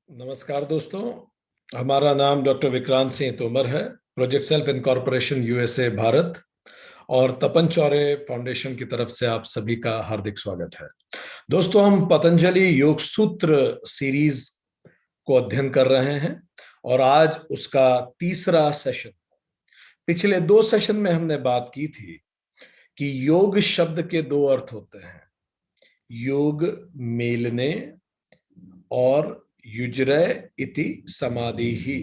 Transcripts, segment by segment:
नमस्कार दोस्तों। हमारा नाम डॉक्टर विक्रांत सिंह तोमर है। Project self incorporation USA Bharat और तपन चौरे फाउंडेशन की तरफ से आप सभी का हार्दिक स्वागत है। दोस्तों, हम पतंजलि योग सूत्र सीरीज को अध्ययन कर रहे हैं और आज उसका तीसरा सेशन। पिछले दो सेशन में हमने बात की थी कि योग शब्द के दो अर्थ होते हैं, योग मेलने और युजरे इति समाधि ही।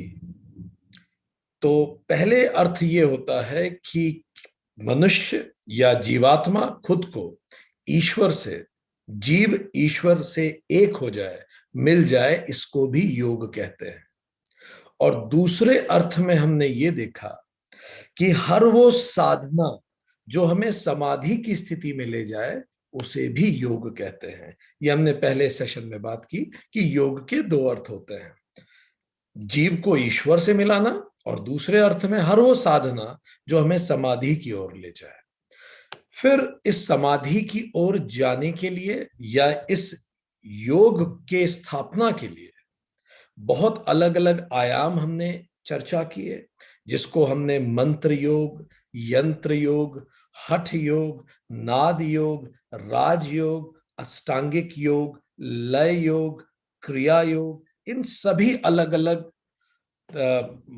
तो पहले अर्थ ये होता है कि मनुष्य या जीवात्मा खुद को ईश्वर से, जीव ईश्वर से एक हो जाए, मिल जाए, इसको भी योग कहते हैं। और दूसरे अर्थ में हमने ये देखा कि हर वो साधना जो हमें समाधि की स्थिति में ले जाए उसे भी योग कहते हैं। ये हमने पहले सेशन में बात की कि योग के दो अर्थ होते हैं, जीव को ईश्वर से मिलाना और दूसरे अर्थ में हर वो साधना जो हमें समाधि की ओर ले जाए। फिर इस समाधि की ओर जाने के लिए या इस योग के स्थापना के लिए बहुत अलग अलग आयाम हमने चर्चा किए, जिसको हमने मंत्र योग, यंत्र योग, हठ योग, नाद योग, राजयोग, अष्टांगिक योग, लय योग, क्रिया योग, इन सभी अलग अलग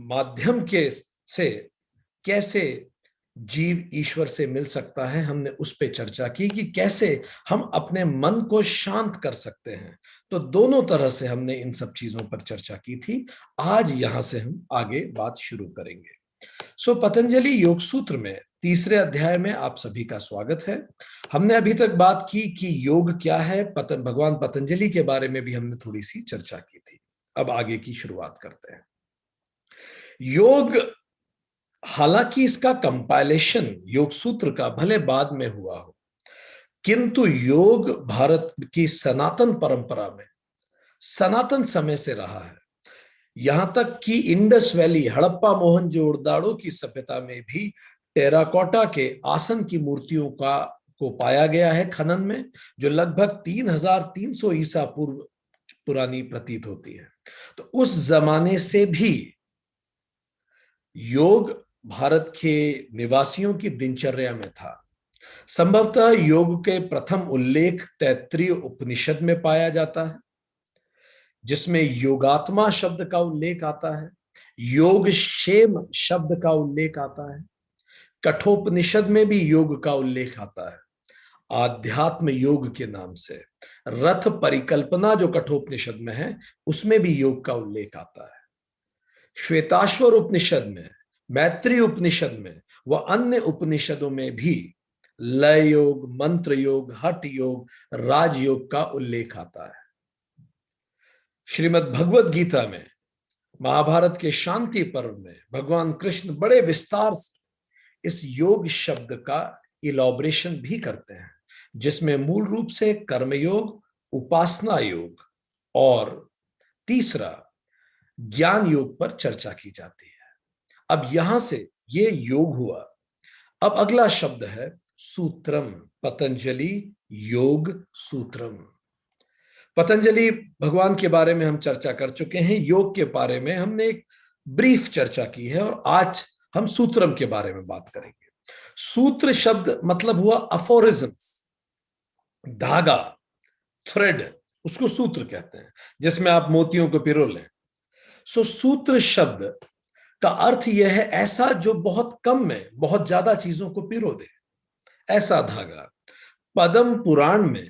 माध्यम के से कैसे जीव ईश्वर से मिल सकता है, हमने उस पे चर्चा की कि कैसे हम अपने मन को शांत कर सकते हैं। तो दोनों तरह से हमने इन सब चीजों पर चर्चा की थी। आज यहां से हम आगे बात शुरू करेंगे। पतंजलि योग सूत्र में तीसरे अध्याय में आप सभी का स्वागत है। हमने अभी तक बात की कि योग क्या है, भगवान पतंजलि के बारे में भी हमने थोड़ी सी चर्चा की थी। अब आगे की शुरुआत करते हैं। योग, हालांकि इसका कंपाइलेशन योग सूत्र का भले बाद में हुआ हो, किंतु योग भारत की सनातन परंपरा में सनातन समय से रहा है। यहां तक कि इंडस वैली, हड़प्पा मोहनजोदड़ो की सभ्यता में भी टेराकोटा के आसन की मूर्तियों को पाया गया है खनन में, जो लगभग 3300 ईसा पूर्व पुरानी प्रतीत होती है। तो उस जमाने से भी योग भारत के निवासियों की दिनचर्या में था। संभवतः योग के प्रथम उल्लेख तैत्तिरीय उपनिषद में पाया जाता है, जिसमें योगात्मा शब्द का उल्लेख आता है, योग क्षेम शब्द का उल्लेख आता है, कठोपनिषद में भी योग का उल्लेख आता है आध्यात्म योग के नाम से। रथ परिकल्पना जो कठोपनिषद में है उसमें भी योग का उल्लेख आता है। श्वेताश्वर उपनिषद में, मैत्री उपनिषद में व अन्य उपनिषदों में भी लय योग, मंत्र योग, हठ योग, राजयोग का उल्लेख आता है। श्रीमद् भगवद गीता में, महाभारत के शांति पर्व में भगवान कृष्ण बड़े विस्तार से इस योग शब्द का इलॉबरेशन भी करते हैं, जिसमें मूल रूप से कर्मयोग, उपासना योग और तीसरा ज्ञान योग पर चर्चा की जाती है। अब यहां से ये योग हुआ। अब अगला शब्द है सूत्रम, पतंजलि योग सूत्रम। पतंजलि भगवान के बारे में हम चर्चा कर चुके हैं, योग के बारे में हमने एक ब्रीफ चर्चा की है और आज हम सूत्रम के बारे में बात करेंगे। सूत्र शब्द मतलब हुआ अफोरिज्म्स, धागा, थ्रेड, उसको सूत्र कहते हैं, जिसमें आप मोतियों को पिरो लें। सूत्र शब्द का अर्थ यह है ऐसा जो बहुत कम में बहुत ज्यादा चीजों को पिरो दे, ऐसा धागा। पद्म पुराण में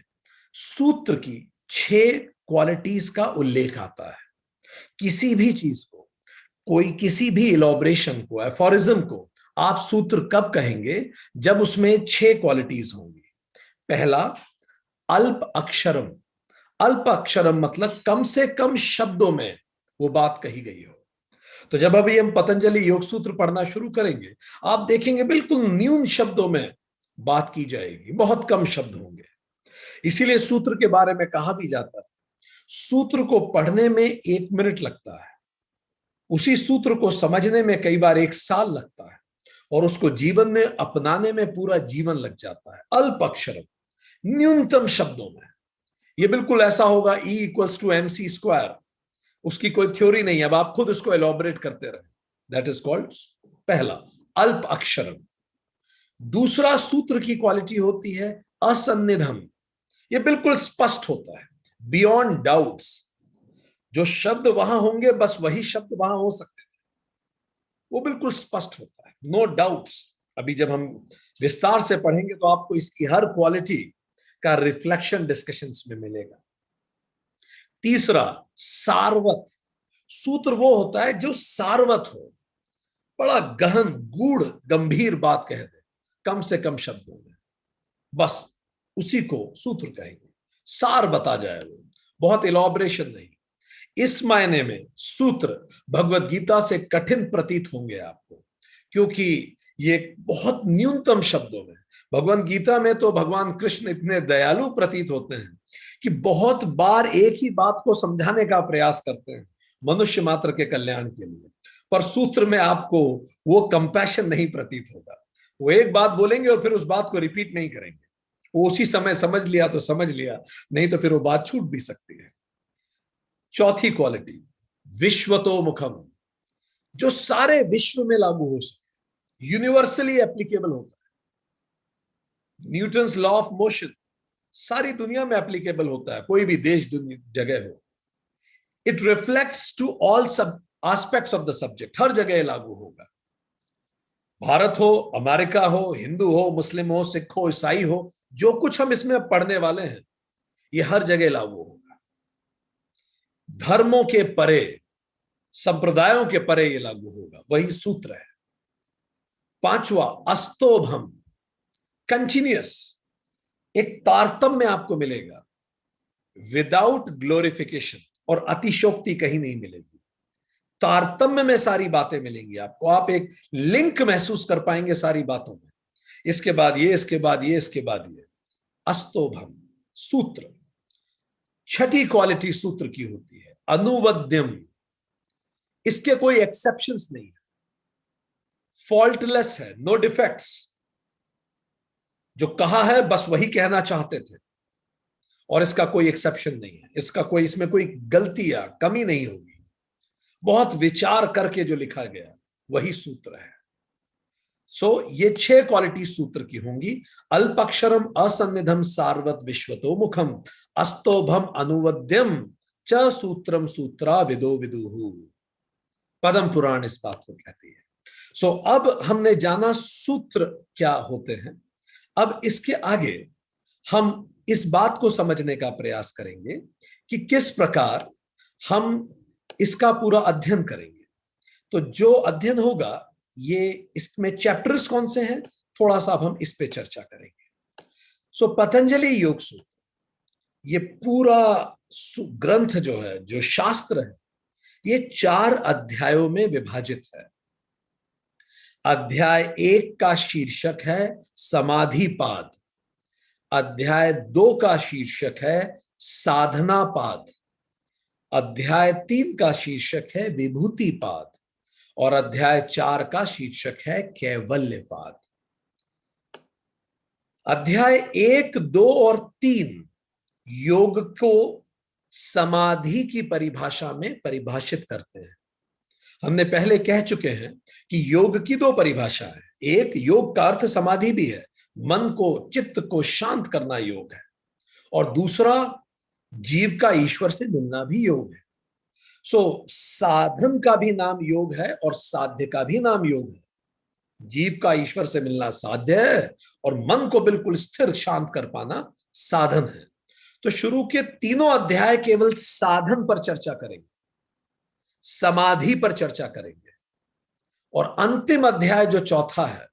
सूत्र की 6 क्वालिटीज का उल्लेख आता है। किसी भी चीज को, कोई किसी भी इलॉबरेशन को, एफोरिज्म को आप सूत्र कब कहेंगे? जब उसमें 6 क्वालिटीज होंगी। पहला, अल्प अक्षरम। अल्प अक्षरम मतलब कम से कम शब्दों में वो बात कही गई हो। तो जब अभी हम पतंजलि योग सूत्र पढ़ना शुरू करेंगे, आप देखेंगे बिल्कुल न्यून शब्दों में बात की जाएगी, बहुत कम शब्द होंगे। इसीलिए सूत्र के बारे में कहा भी जाता है, सूत्र को पढ़ने में 1 मिनट लगता है, उसी सूत्र को समझने में कई बार 1 साल लगता है और उसको जीवन में अपनाने में पूरा जीवन लग जाता है। अल्प अक्षरम, न्यूनतम शब्दों में। ये बिल्कुल ऐसा होगा E = mc²। उसकी कोई थ्योरी नहीं है, अब आप खुद उसको एलॉबरेट करते रहे। दैट इज कॉल्ड पहला अल्प अक्षरम। दूसरा सूत्र की क्वालिटी होती है असन्निधम। ये बिल्कुल स्पष्ट होता है, बियॉन्ड डाउट्स। जो शब्द वहां होंगे बस वही शब्द वहां हो सकते थे, वो बिल्कुल स्पष्ट होता है, नो डाउट्स। अभी जब हम विस्तार से पढ़ेंगे तो आपको इसकी हर क्वालिटी का रिफ्लेक्शन डिस्कशंस में मिलेगा। तीसरा सारवत। सूत्र वो होता है जो सारवत हो, बड़ा गहन गूढ़ गंभीर बात कह दे कम से कम शब्दों में, बस उसी को सूत्र कहेंगे। सार बता जाए, वो बहुत इलॉबरेशन नहीं। इस मायने में सूत्र भगवत गीता से कठिन प्रतीत होंगे आपको, क्योंकि ये बहुत न्यूनतम शब्दों में, भगवत गीता में तो भगवान कृष्ण इतने दयालु प्रतीत होते हैं कि बहुत बार एक ही बात को समझाने का प्रयास करते हैं मनुष्य मात्र के कल्याण के लिए, पर सूत्र में आपको वो कंपैशन नहीं प्रतीत होगा। वो एक बात बोलेंगे और फिर उस बात को रिपीट नहीं करेंगे। वो उसी समय समझ लिया तो समझ लिया, नहीं तो फिर वो बात छूट भी सकती है। चौथी क्वालिटी विश्वतोमुखम, जो सारे विश्व में लागू हो सके, यूनिवर्सली एप्लीकेबल होता है। न्यूटन्स लॉ ऑफ मोशन सारी दुनिया में एप्लीकेबल होता है, कोई भी देश जगह हो। इट रिफ्लेक्ट्स टू ऑल सब एस्पेक्ट्स ऑफ द सब्जेक्ट, हर जगह लागू होगा। भारत हो, अमेरिका हो, हिंदू हो, मुस्लिम हो, सिख हो, ईसाई हो, जो कुछ हम इसमें पढ़ने वाले हैं ये हर जगह लागू होगा। धर्मों के परे, संप्रदायों के परे ये लागू होगा, वही सूत्र है। पांचवा अस्तोभम, कंटिन्यूअस, एक तारतम्य आपको मिलेगा, विदाउट ग्लोरिफिकेशन, और अतिशोक्ति कहीं नहीं मिलेगी। तारतम्य में सारी बातें मिलेंगी आपको, आप एक लिंक महसूस कर पाएंगे सारी बातों में, इसके बाद ये, इसके बाद ये, इसके बाद ये। अस्तोभम सूत्र। छठी क्वालिटी सूत्र की होती है अनुवद्यम, इसके कोई एक्सेप्शंस नहीं है, फॉल्टलेस है, नो डिफेक्ट्स। जो कहा है बस वही कहना चाहते थे, और इसका कोई एक्सेप्शन नहीं है, इसका कोई, इसमें कोई गलती या कमी नहीं होगी। बहुत विचार करके जो लिखा गया वही सूत्र है। सो ये 6 क्वालिटी सूत्र की होंगी। अल्पक्षरम असन्निधम सारवत विश्वतो मुखम अस्तोभम अनुवद्यम च सूत्रम सूत्रा विदो विदुहु। पद्म पुराण इस बात को कहती है। सो अब हमने जाना सूत्र क्या होते हैं। अब इसके आगे हम इस बात को समझने का प्रयास करेंगे कि किस प्रकार हम इसका पूरा अध्ययन करेंगे। तो जो अध्ययन होगा, ये इसमें चैप्टर्स कौन से हैं, थोड़ा सा अब हम इस पे चर्चा करेंगे। सो पतंजलि योग सूत्र, ये पूरा ग्रंथ जो है, जो शास्त्र है, ये 4 अध्यायों में विभाजित है। अध्याय 1 का शीर्षक है समाधिपाद, अध्याय 2 का शीर्षक है साधनापाद, अध्याय 3 का शीर्षक है विभूतिपाद, और अध्याय 4 का शीर्षक है कैवल्यपाद। अध्याय 1, 2 और 3 योग को समाधि की परिभाषा में परिभाषित करते हैं। हमने पहले कह चुके हैं कि योग की 2 परिभाषा है। एक, योग का अर्थ समाधि भी है, मन को, चित्त को शांत करना योग है, और दूसरा, जीव का ईश्वर से मिलना भी योग है। सो साधन का भी नाम योग है और साध्य का भी नाम योग है। जीव का ईश्वर से मिलना साध्य है और मन को बिल्कुल स्थिर शांत कर पाना साधन है। तो शुरू के तीनों अध्याय केवल साधन पर चर्चा करेंगे, समाधि पर चर्चा करेंगे, और अंतिम अध्याय जो चौथा है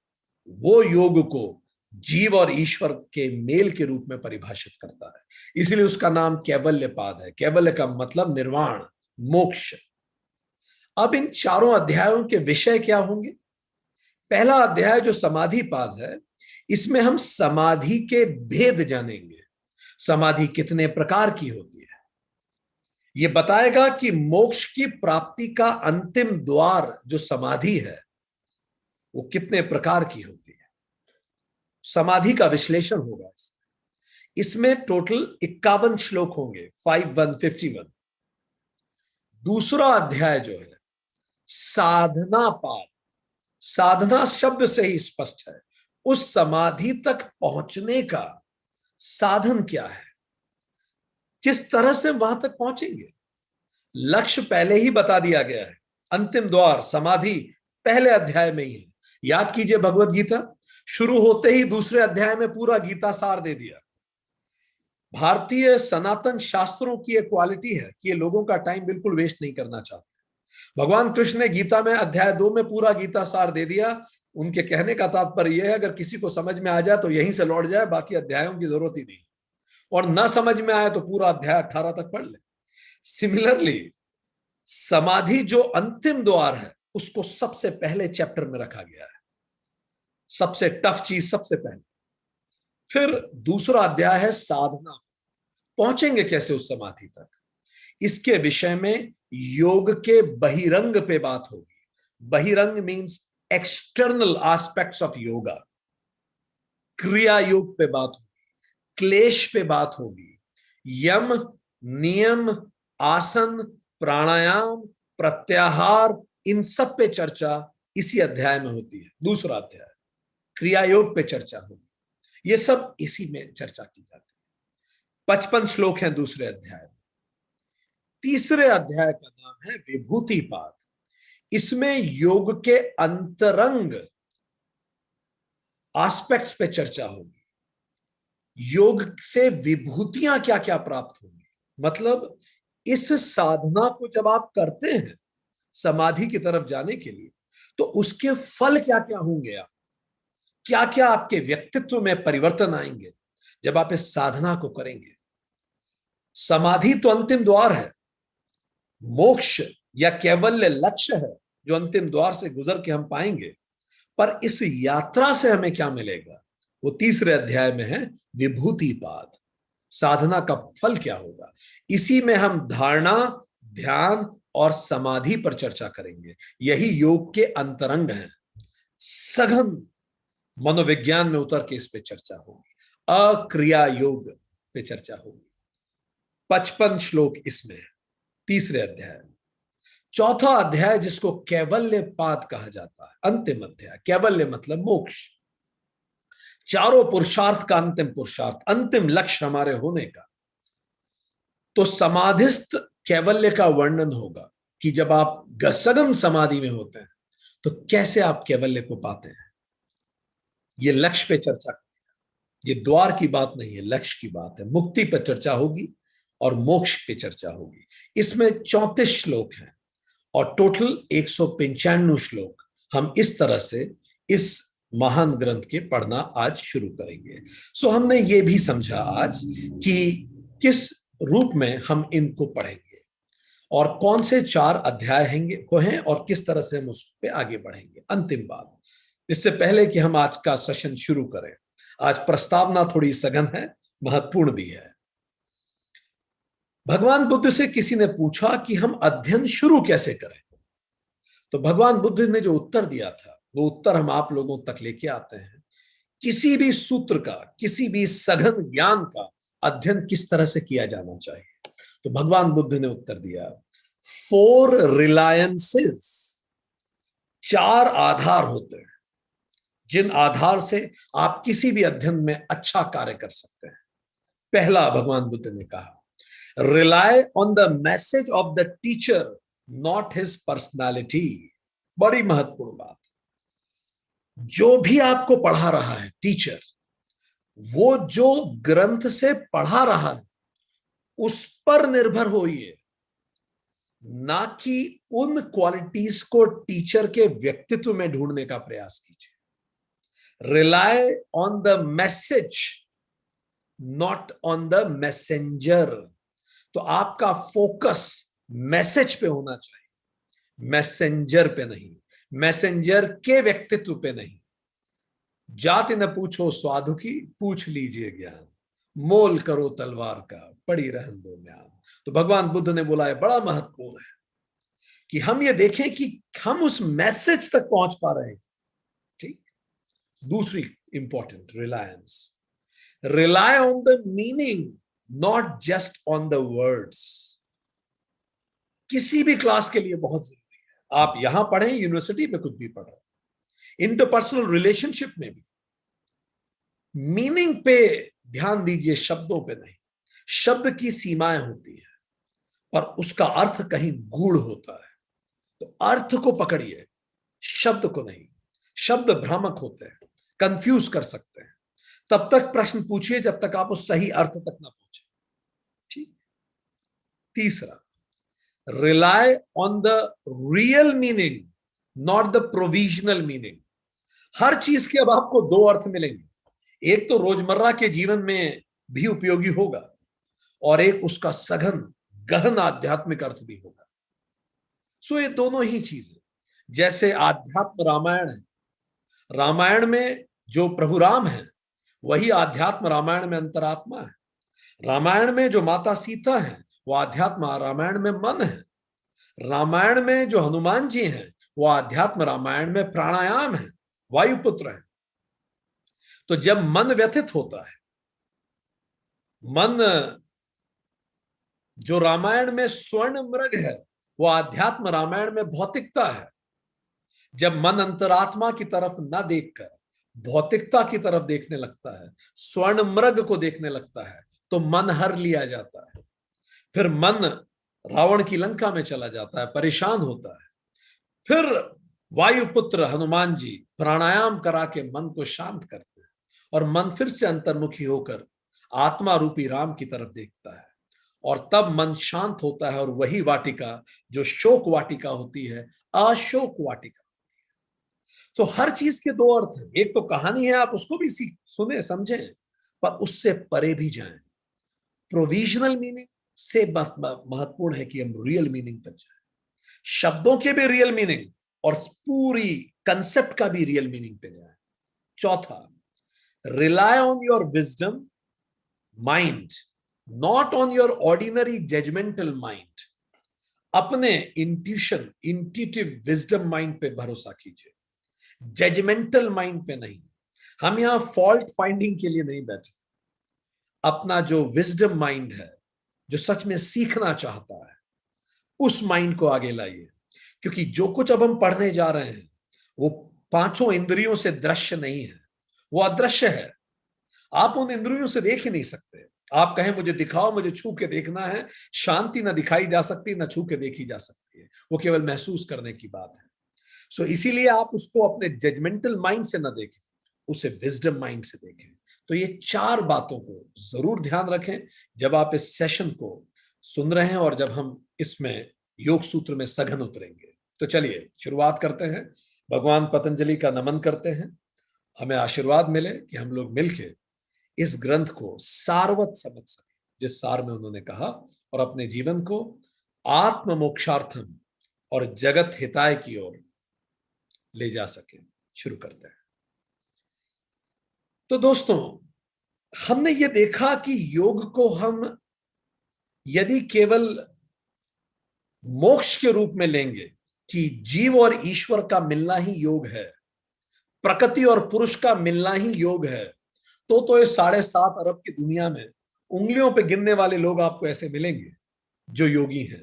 वो योग को जीव और ईश्वर के मेल के रूप में परिभाषित करता है, इसलिए उसका नाम कैवल्यपाद है। कैवल्य का मतलब निर्वाण, मोक्ष। अब इन चारों अध्यायों के विषय क्या होंगे? पहला अध्याय जो समाधिपाद है, इसमें हम समाधि के भेद जानेंगे। समाधि कितने प्रकार की होती है, यह बताएगा कि मोक्ष की प्राप्ति का अंतिम द्वार जो समाधि है वो कितने प्रकार की होती है। समाधि का विश्लेषण होगा इसमें टोटल 51 श्लोक होंगे, 5151। दूसरा अध्याय जो है साधना पाद, साधना शब्द से ही स्पष्ट है, उस समाधि तक पहुंचने का साधन क्या है, किस तरह से वहां तक पहुंचेंगे। लक्ष्य पहले ही बता दिया गया है, अंतिम द्वार समाधि पहले अध्याय में ही है। याद कीजिए भगवत गीता शुरू होते ही दूसरे अध्याय में पूरा गीता सार दे दिया। भारतीय सनातन शास्त्रों की एक क्वालिटी है कि ये लोगों का टाइम बिल्कुल वेस्ट नहीं करना चाहते। भगवान कृष्ण ने गीता में अध्याय 2 में पूरा गीता सार दे दिया। उनके कहने का तात्पर्य यह है अगर किसी को समझ में आ जाए तो यहीं से लौट जाए, बाकी अध्यायों की जरूरत ही नहीं, और ना समझ में आए तो पूरा अध्याय 18 तक पढ़ ले। सिमिलरली समाधि जो अंतिम द्वार है उसको सबसे पहले चैप्टर में रखा गया है, सबसे टफ चीज सबसे पहले। फिर दूसरा अध्याय है साधना, पहुंचेंगे कैसे उस समाधि तक, इसके विषय में योग के बहिरंग पे बात होगी। बहिरंग means external aspects of yoga. क्रिया योग पे बात होगी, क्लेश पे बात होगी, यम नियम आसन प्राणायाम प्रत्याहार इन सब पे चर्चा इसी अध्याय में होती है। दूसरा अध्याय क्रिया योग पे चर्चा होगी, ये सब इसी में चर्चा की जाती है। 55 श्लोक हैं दूसरे अध्याय में। तीसरे अध्याय का नाम है विभूतिपाद। इसमें योग के अंतरंग एस्पेक्ट्स पे चर्चा होगी। योग से विभूतियां क्या क्या प्राप्त होंगी, मतलब इस साधना को जब आप करते हैं समाधि की तरफ जाने के लिए तो उसके फल क्या क्या होंगे, आप क्या क्या आपके व्यक्तित्व में परिवर्तन आएंगे जब आप इस साधना को करेंगे। समाधि तो अंतिम द्वार है, मोक्ष या कैवल्य लक्ष्य है जो अंतिम द्वार से गुजर के हम पाएंगे, पर इस यात्रा से हमें क्या मिलेगा वो तीसरे अध्याय में है विभूतिपाद। साधना का फल क्या होगा, इसी में हम धारणा ध्यान और समाधि पर चर्चा करेंगे। यही योग के अंतरंग हैं। सघन मनोविज्ञान में उतर के इस पे चर्चा होगी, अक्रिया योग पे चर्चा होगी। 55 श्लोक इसमें है तीसरे अध्याय में। चौथा अध्याय जिसको कैवल्य पाद कहा जाता है, अंतिम अध्याय। कैवल्य मतलब मोक्ष, चारों पुरुषार्थ का अंतिम पुरुषार्थ, अंतिम लक्ष्य हमारे होने का। तो समाधिस्थ कैवल्य का वर्णन होगा कि जब आप सघन समाधि में होते हैं तो कैसे आप कैवल्य को पाते हैं। ये लक्ष्य पे चर्चा, ये द्वार की बात नहीं है, लक्ष्य की बात है। मुक्ति पर चर्चा होगी और मोक्ष पे चर्चा होगी। इसमें 34 श्लोक हैं और टोटल 195 श्लोक हम इस तरह से इस महान ग्रंथ के पढ़ना आज शुरू करेंगे। सो हमने ये भी समझा आज कि किस रूप में हम इनको पढ़ेंगे और कौन से 4 अध्याय हैं और किस तरह से हम उस पर आगे बढ़ेंगे। अंतिम बात, इससे पहले कि हम आज का सेशन शुरू करें, आज प्रस्तावना थोड़ी सघन है, महत्वपूर्ण भी है। भगवान बुद्ध से किसी ने पूछा कि हम अध्ययन शुरू कैसे करें, तो भगवान बुद्ध ने जो उत्तर दिया था वो उत्तर हम आप लोगों तक लेके आते हैं। किसी भी सूत्र का, किसी भी सघन ज्ञान का अध्ययन किस तरह से किया जाना चाहिए, तो भगवान बुद्ध ने उत्तर दिया 4 रिलायंसेस, 4 आधार होते हैं जिन आधार से आप किसी भी अध्ययन में अच्छा कार्य कर सकते हैं। पहला भगवान बुद्ध ने कहा rely on the message of the teacher not his personality. बड़ी महत्वपूर्ण बात, जो भी आपको पढ़ा रहा है टीचर, वो जो ग्रंथ से पढ़ा रहा है उस पर निर्भर होइए, ना कि उन क्वालिटीज को टीचर के व्यक्तित्व में ढूंढने का प्रयास कीजिए। Rely on the message not on the messenger. तो आपका फोकस मैसेज पे होना चाहिए, मैसेंजर पे नहीं, मैसेंजर के व्यक्तित्व पे नहीं। जाति न पूछो स्वादु की, पूछ लीजिए ज्ञान, मोल करो तलवार का, पड़ी रहन दो म्यान। तो भगवान बुद्ध ने बोला है बड़ा महत्वपूर्ण है कि हम ये देखें कि हम उस मैसेज तक पहुंच पा रहे हैं। ठीक, दूसरी important Reliance, rely on the meaning not just on the words. किसी भी क्लास के लिए बहुत जरूरी है। आप यहां पढ़ें, यूनिवर्सिटी में कुछ भी पढ़ रहे हैं, इंटरपर्सनल रिलेशनशिप में भी मीनिंग पे ध्यान दीजिए, शब्दों पे नहीं। शब्द की सीमाएं होती है, पर उसका अर्थ कहीं गूढ़ होता है। तो अर्थ को पकड़िए, शब्द को नहीं। शब्द भ्रामक होते हैं, कंफ्यूज कर सकते हैं। तब तक प्रश्न पूछिए जब तक आप उस सही अर्थ तक ना पहुंचे। ठीक। तीसरा, rely on the real meaning, not the provisional meaning. हर चीज के अब आपको दो अर्थ मिलेंगे। एक तो रोजमर्रा के जीवन में भी उपयोगी होगा, और एक उसका सघन गहन आध्यात्मिक अर्थ भी होगा। सो ये दोनों ही चीजें, जैसे आध्यात्म रामायण है, रामायण में जो प्रभु राम है वही आध्यात्म रामायण में अंतरात्मा है। रामायण में जो माता सीता है वो आध्यात्म रामायण में मन है। रामायण में जो हनुमान जी हैं वो आध्यात्म रामायण में प्राणायाम है, वायुपुत्र है। तो जब मन व्यथित होता है, मन जो रामायण में स्वर्ण मृग है वो आध्यात्म रामायण में भौतिकता है। जब मन अंतरात्मा की तरफ न देखकर भौतिकता की तरफ देखने लगता है, स्वर्ण मृग को देखने लगता है, तो मन हर लिया जाता है। फिर मन रावण की लंका में चला जाता है, परेशान होता है। फिर वायुपुत्र हनुमान जी प्राणायाम करा के मन को शांत करते हैं, और मन फिर से अंतर्मुखी होकर आत्मा रूपी राम की तरफ देखता है, और तब मन शांत होता है। और वही वाटिका जो शोक वाटिका होती है, अशोक वाटिका। तो हर चीज के दो अर्थ हैं। एक तो कहानी है, आप उसको भी सुने समझें, पर उससे परे भी जाएं। प्रोविजनल मीनिंग से महत्वपूर्ण है कि हम रियल मीनिंग पर जाएं, शब्दों के भी रियल मीनिंग और पूरी कंसेप्ट का भी रियल मीनिंग पे जाएं। चौथा, rely on your wisdom mind, not on your ordinary judgemental mind. अपने इंट्यूशन, इंट्यूटिव विजडम माइंड पे भरोसा कीजिए, जजमेंटल माइंड पे नहीं। हम यहां फॉल्ट फाइंडिंग के लिए नहीं बैठे। अपना जो विजडम माइंड है, जो सच में सीखना चाहता है, उस माइंड को आगे लाइए। क्योंकि जो कुछ अब हम पढ़ने जा रहे हैं वो पांचों इंद्रियों से दृश्य नहीं है, वो अदृश्य है। आप उन इंद्रियों से देख ही नहीं सकते। आप कहें मुझे दिखाओ, मुझे छू के देखना है, शांति ना दिखाई जा सकती, ना छू के देखी जा सकती है। वो केवल महसूस करने की बात है। सो इसीलिए आप उसको अपने जजमेंटल माइंड से ना देखें, उसे विजडम माइंड से देखें। तो ये चार बातों को जरूर ध्यान रखें जब आप इस सेशन को सुन रहे हैं और जब हम इसमें योग सूत्र में सघन उतरेंगे। तो चलिए शुरुआत करते हैं। भगवान पतंजलि का नमन करते हैं। हमें आशीर्वाद मिले कि हम लोग मिलके इस ग्रंथ को सारवत समझ सकें, जिस सार में उन्होंने कहा, और अपने जीवन को आत्म मोक्षार्थम और जगत हिताय की ओर ले जा सके। शुरू करते हैं। तो दोस्तों, हमने ये देखा कि योग को हम यदि केवल मोक्ष के रूप में लेंगे कि जीव और ईश्वर का मिलना ही योग है, प्रकृति और पुरुष का मिलना ही योग है, तो ये 7.5 अरब की दुनिया में उंगलियों पे गिनने वाले लोग आपको ऐसे मिलेंगे जो योगी हैं।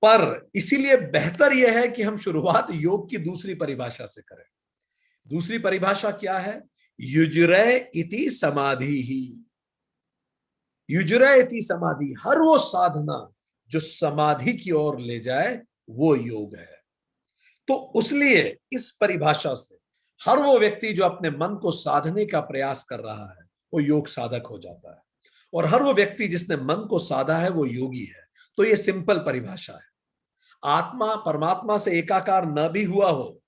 पर इसीलिए बेहतर यह है कि हम शुरुआत योग की दूसरी परिभाषा से करें। दूसरी परिभाषा क्या है? युजरे इति समाधि ही। युजरे इति समाधि, हर वो साधना जो समाधि की ओर ले जाए वो योग है। तो उसलिए इस परिभाषा से हर वो व्यक्ति जो अपने मन को साधने का प्रयास कर रहा है वो योग साधक हो जाता है, और हर वो व्यक्ति जिसने मन को साधा है वो योगी है। तो ये सिंपल परिभाषा है। आत्मा परमात्मा से एकाकार न भी हुआ हो,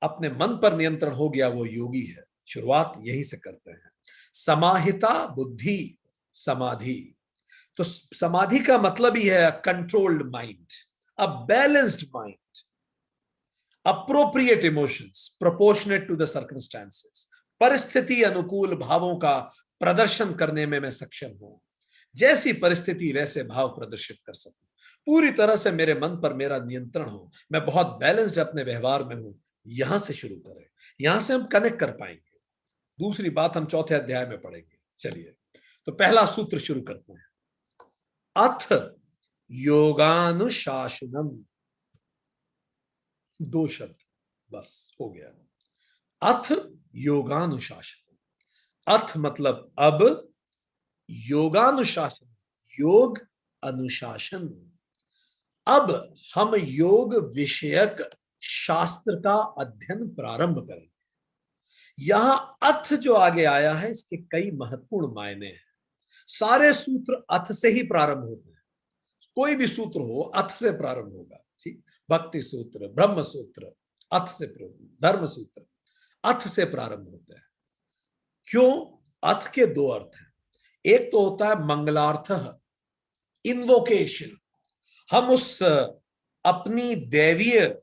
अपने मन पर नियंत्रण हो गया, वो योगी है। शुरुआत यही से करते हैं। समाहिता बुद्धि समाधि। तो समाधि का मतलब ही है controlled mind, a balanced mind, appropriate emotions proportionate to the circumstances. परिस्थिति अनुकूल भावों का प्रदर्शन करने में मैं सक्षम हूं। जैसी परिस्थिति वैसे भाव प्रदर्शित कर सकूं। पूरी तरह से मेरे मन पर मेरा नियंत्रण हो, मैं बहुत बैलेंस्ड अपने व्यवहार में हूं। यहां से शुरू करें, यहां से हम कनेक्ट कर पाएंगे। दूसरी बात हम चौथे अध्याय में पढ़ेंगे। चलिए, तो पहला सूत्र शुरू करते हैं। अथ योगानुशासनम, दो शब्द बस हो गया। अथ योगानुशासन, अर्थ मतलब अब, योगानुशासन योग अनुशासन। अब हम योग विषयक शास्त्र का अध्ययन प्रारंभ करेंगे। यहां अथ जो आगे आया है इसके कई महत्वपूर्ण मायने हैं। सारे सूत्र अथ से ही प्रारंभ होते हैं, कोई भी सूत्र हो अथ से प्रारंभ होगा। ठीक, भक्ति सूत्र, ब्रह्म सूत्र अथ से प्रारंभ, धर्म सूत्र अथ से प्रारंभ होते हैं। क्यों? अथ के दो अर्थ हैं। एक तो होता है मंगलार्थ, इन्वोकेशन। हम उस अपनी दैवीय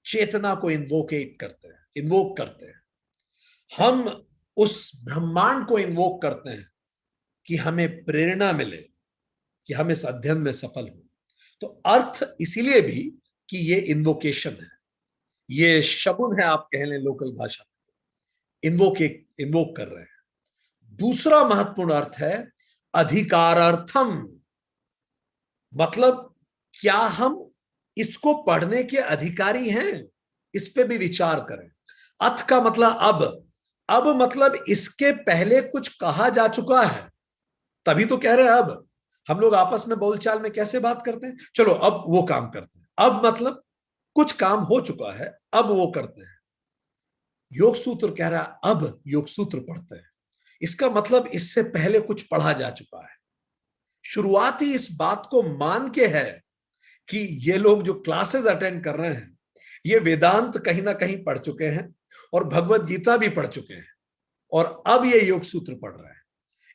चेतना को इन्वोकेट करते हैं, इन्वोक करते हैं। हम उस ब्रह्मांड को इन्वोक करते हैं कि हमें प्रेरणा मिले, कि हम इस अध्ययन में सफल हो। तो अर्थ इसीलिए भी कि ये इन्वोकेशन है, ये शगुन है, आप कह लें लोकल भाषा में, इन्वोक कर रहे हैं। दूसरा महत्वपूर्ण अर्थ है अधिकारार्थम, मतलब क्या हम इसको पढ़ने के अधिकारी हैं, इस पे भी विचार करें। अथ का मतलब अब मतलब इसके पहले कुछ कहा जा चुका है, तभी तो कह रहे हैं अब। हम लोग आपस में बोलचाल में कैसे बात करते हैं, चलो अब वो काम करते हैं। अब मतलब कुछ काम हो चुका है, अब वो करते हैं। योग सूत्र कह रहा है अब योग सूत्र पढ़ते हैं, इसका मतलब इससे पहले कुछ पढ़ा जा चुका है। शुरुआत ही इस बात को मान के है कि ये लोग जो क्लासेस अटेंड कर रहे हैं ये वेदांत कहीं ना कहीं पढ़ चुके हैं और भगवत गीता भी पढ़ चुके हैं, और अब ये योग सूत्र पढ़ रहे हैं।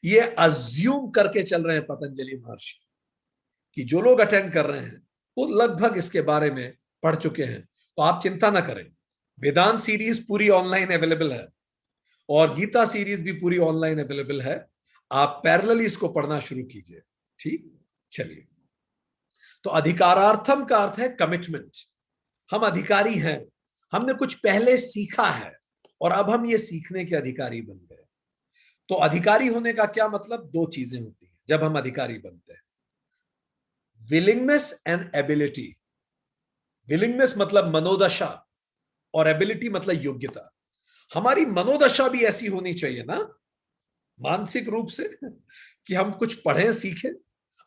ये अज्यूम करके चल रहे हैं पतंजलि महर्षि कि जो लोग अटेंड कर रहे हैं वो लगभग इसके बारे में पढ़ चुके हैं। तो आप चिंता ना करें, वेदांत सीरीज पूरी ऑनलाइन अवेलेबल है और गीता सीरीज भी पूरी ऑनलाइन अवेलेबल है। आप पैरेलली इसको पढ़ना शुरू कीजिए। ठीक, चलिए। तो अधिकारार्थम का अर्थ है कमिटमेंट। हम अधिकारी हैं, हमने कुछ पहले सीखा है और अब हम ये सीखने के अधिकारी बन गए। तो अधिकारी होने का क्या मतलब? दो चीजें होती हैं जब हम अधिकारी बनते हैं, विलिंगनेस एंड एबिलिटी। विलिंगनेस मतलब मनोदशा और एबिलिटी मतलब योग्यता। हमारी मनोदशा भी ऐसी होनी चाहिए ना, मानसिक रूप से, कि हम कुछ पढ़ें सीखें।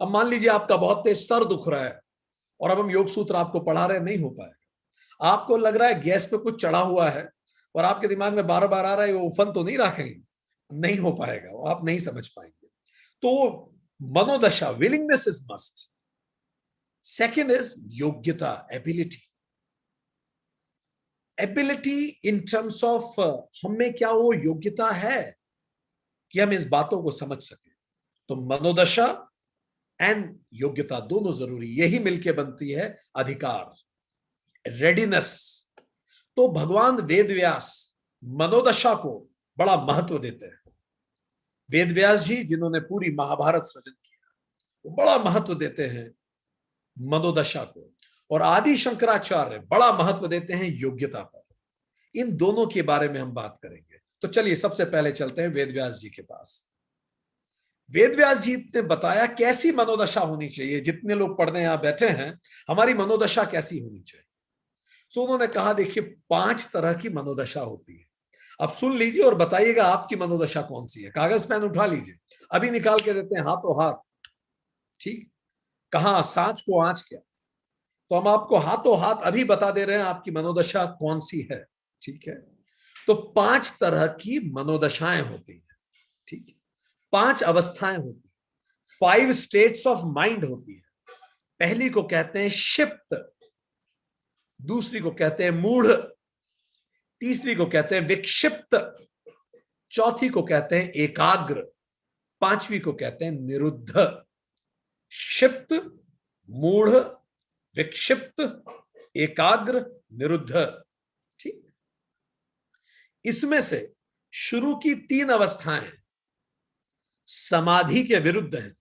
अब मान लीजिए आपका बहुत तेज सर दुख रहा है और अब हम योग सूत्र आपको पढ़ा रहे हैं, नहीं हो पाएगा। आपको लग रहा है गैस पे कुछ चढ़ा हुआ है और आपके दिमाग में बार बार आ रहा है वो उफन तो नहीं रखेंगे, नहीं हो पाएगा, वो आप नहीं समझ पाएंगे। तो मनोदशा, willingness is must. Second is योग्यता, ability. Ability in terms of हमें क्या वो योग्यता है कि हम इस बातों को समझ सके। तो मनोदशा एंड योग्यता दोनों जरूरी, यही मिलके बनती है अधिकार, रेडीनेस। तो भगवान वेदव्यास मनोदशा को बड़ा महत्व देते हैं। वेदव्यास जी जिन्होंने पूरी महाभारत सृजन किया, वो बड़ा महत्व देते हैं मनोदशा को, और आदि शंकराचार्य बड़ा महत्व देते हैं योग्यता पर। इन दोनों के बारे में हम बात करेंगे। तो चलिए सबसे पहले चलते हैं वेदव्यास जी के पास। वेदव्यास जी ने बताया कैसी मनोदशा होनी चाहिए। जितने लोग पढ़ने यहां बैठे हैं, हमारी मनोदशा कैसी होनी चाहिए। तो उन्होंने कहा देखिए 5 तरह की मनोदशा होती है। अब सुन लीजिए और बताइएगा आपकी मनोदशा कौन सी है। कागज पेन उठा लीजिए, अभी निकाल के देते हैं हाथों हाथ। ठीक, कहा सांच को आंच क्या, तो हम आपको हाथों हाथ अभी बता दे रहे हैं आपकी मनोदशा कौन सी है। ठीक है, तो 5 तरह की मनोदशाएं होती हैं। ठीक है, 5 अवस्थाएं होती हैं, 5 स्टेट्स ऑफ माइंड होती है। पहली को कहते हैं क्षिप्त, दूसरी को कहते हैं मूढ़, तीसरी को कहते हैं विक्षिप्त, चौथी को कहते हैं एकाग्र, पांचवी को कहते हैं निरुद्ध। क्षिप्त, मूढ़, विक्षिप्त, एकाग्र, निरुद्ध। ठीक, इसमें से शुरू की 3 अवस्थाएं समाधि के विरुद्ध हैं।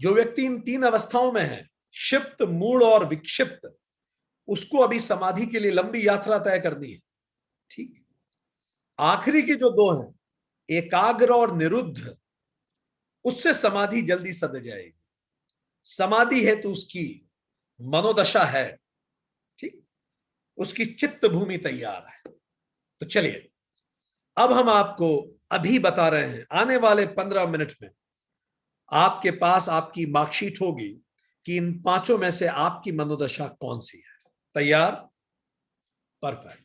जो व्यक्ति इन 3 अवस्थाओं में है, क्षिप्त, मूढ़ और विक्षिप्त, उसको अभी समाधि के लिए लंबी यात्रा तय करनी है। ठीक, आखिरी की जो 2 हैं, एकाग्र और निरुद्ध, उससे समाधि जल्दी सध जाएगी। समाधि है तो उसकी मनोदशा है, ठीक, उसकी चित्त भूमि तैयार है। तो चलिए, अब हम आपको अभी बता रहे हैं, आने वाले 15 मिनट में आपके पास आपकी मार्कशीट होगी कि इन पांचों में से आपकी मनोदशा कौन सी है। तैयार? परफेक्ट।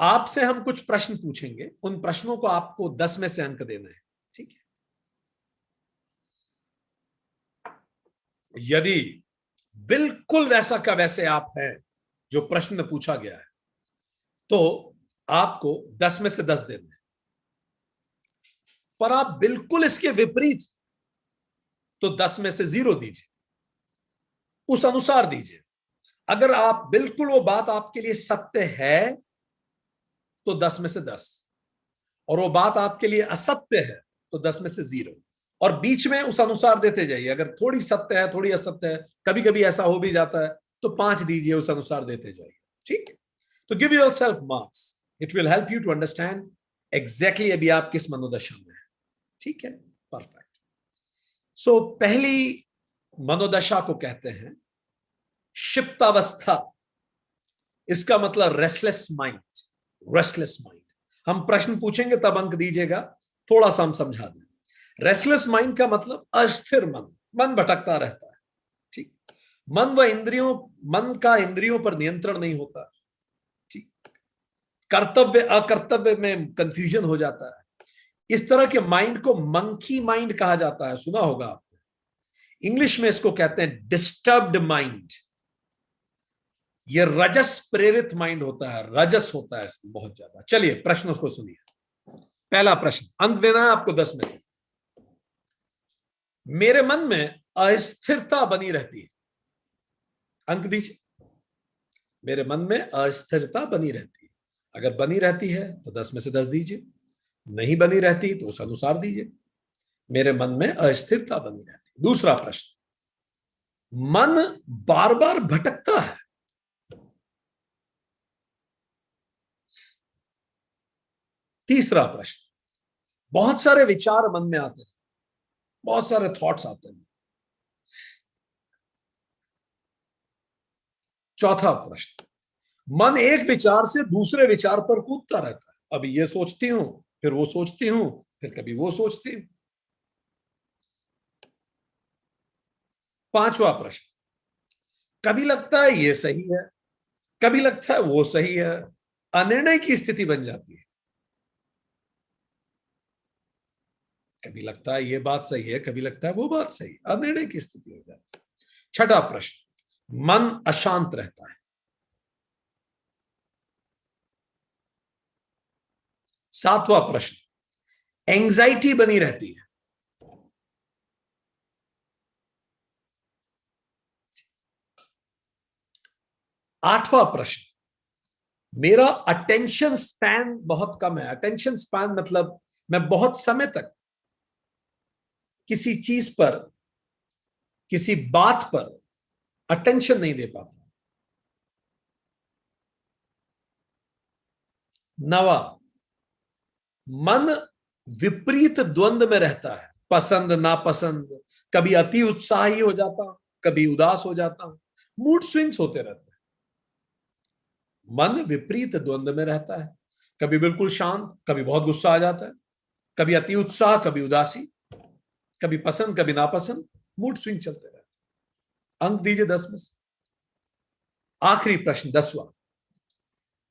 आपसे हम कुछ प्रश्न पूछेंगे, उन प्रश्नों को आपको 10 में से अंक देने हैं, ठीक है? यदि बिल्कुल वैसा का वैसे आप हैं जो प्रश्न में पूछा गया है, तो आपको 10 में से 10 देने हैं। पर आप बिल्कुल इसके विपरीत, तो 10 में से 0 दीजिए, उस अनुसार दीजिए। अगर आप बिल्कुल वो बात आपके लिए सत्य है तो 10 में से 10, और वो बात आपके लिए असत्य है तो 10 में से 0, और बीच में उस अनुसार देते जाइए। अगर थोड़ी सत्य है, थोड़ी असत्य है, कभी कभी ऐसा हो भी जाता है, तो 5 दीजिए, उस अनुसार देते जाइए, ठीक है? तो give yourself marks, it will help you to understand exactly अभी आप किस मनोदशा में है, ठीक है? परफेक्ट। सो पहली मनोदशा को कहते हैं शिप्तावस्था। इसका मतलब रेस्टलेस माइंड, रेस्टलेस माइंड। हम प्रश्न पूछेंगे तब अंक दीजिएगा, थोड़ा सा हम समझा दें। रेस्टलेस माइंड का मतलब अस्थिर मन, मन भटकता रहता है, ठीक। मन का इंद्रियों पर नियंत्रण नहीं होता, ठीक। कर्तव्य अकर्तव्य में कंफ्यूजन हो जाता है। इस तरह के माइंड को मंकी माइंड कहा जाता है, सुना होगा आपने। इंग्लिश में इसको कहते हैं डिस्टर्ब्ड माइंड। ये रजस प्रेरित माइंड होता है, रजस होता है इसमें बहुत ज्यादा। चलिए प्रश्न को सुनिए। पहला प्रश्न, अंक देना है आपको 10 में से। मेरे मन में अस्थिरता बनी रहती है, अंक दीजिए। मेरे मन में अस्थिरता बनी रहती है। अगर बनी रहती है तो 10 में से 10 दीजिए, नहीं बनी रहती तो उस अनुसार दीजिए। मेरे मन में अस्थिरता बनी रहती है। दूसरा प्रश्न, मन बार बार भटकता है। तीसरा प्रश्न, बहुत सारे विचार मन में आते हैं, बहुत सारे थॉट्स आते हैं। चौथा प्रश्न, मन एक विचार से दूसरे विचार पर कूदता रहता है। अभी ये सोचती हूं, फिर वो सोचती हूं, फिर कभी वो सोचती हूं। पांचवा प्रश्न, कभी लगता है ये सही है, कभी लगता है वो सही है, अनिर्णय की स्थिति बन जाती है। कभी लगता है ये बात सही है, कभी लगता है वो बात सही, अनिर्णय की स्थिति हो जाती है। छठा प्रश्न, मन अशांत रहता है। सातवां प्रश्न, एंजाइटी बनी रहती है। आठवां प्रश्न, मेरा अटेंशन स्पैन बहुत कम है। अटेंशन स्पैन मतलब मैं बहुत समय तक किसी चीज पर, किसी बात पर अटेंशन नहीं दे पाता। नवा, मन विपरीत द्वंद में रहता है, पसंद नापसंद, कभी अति उत्साही हो जाता हूं, कभी उदास हो जाता हूं, मूड स्विंग्स होते रहते हैं। मन विपरीत द्वंद में रहता है, कभी बिल्कुल शांत, कभी बहुत गुस्सा आ जाता है, कभी अति उत्साह, कभी उदासी, कभी पसंद, कभी नापसंद, मूड स्विंग चलते रहते हैं। अंक दीजिए 10 में से। आखिरी प्रश्न 10वां,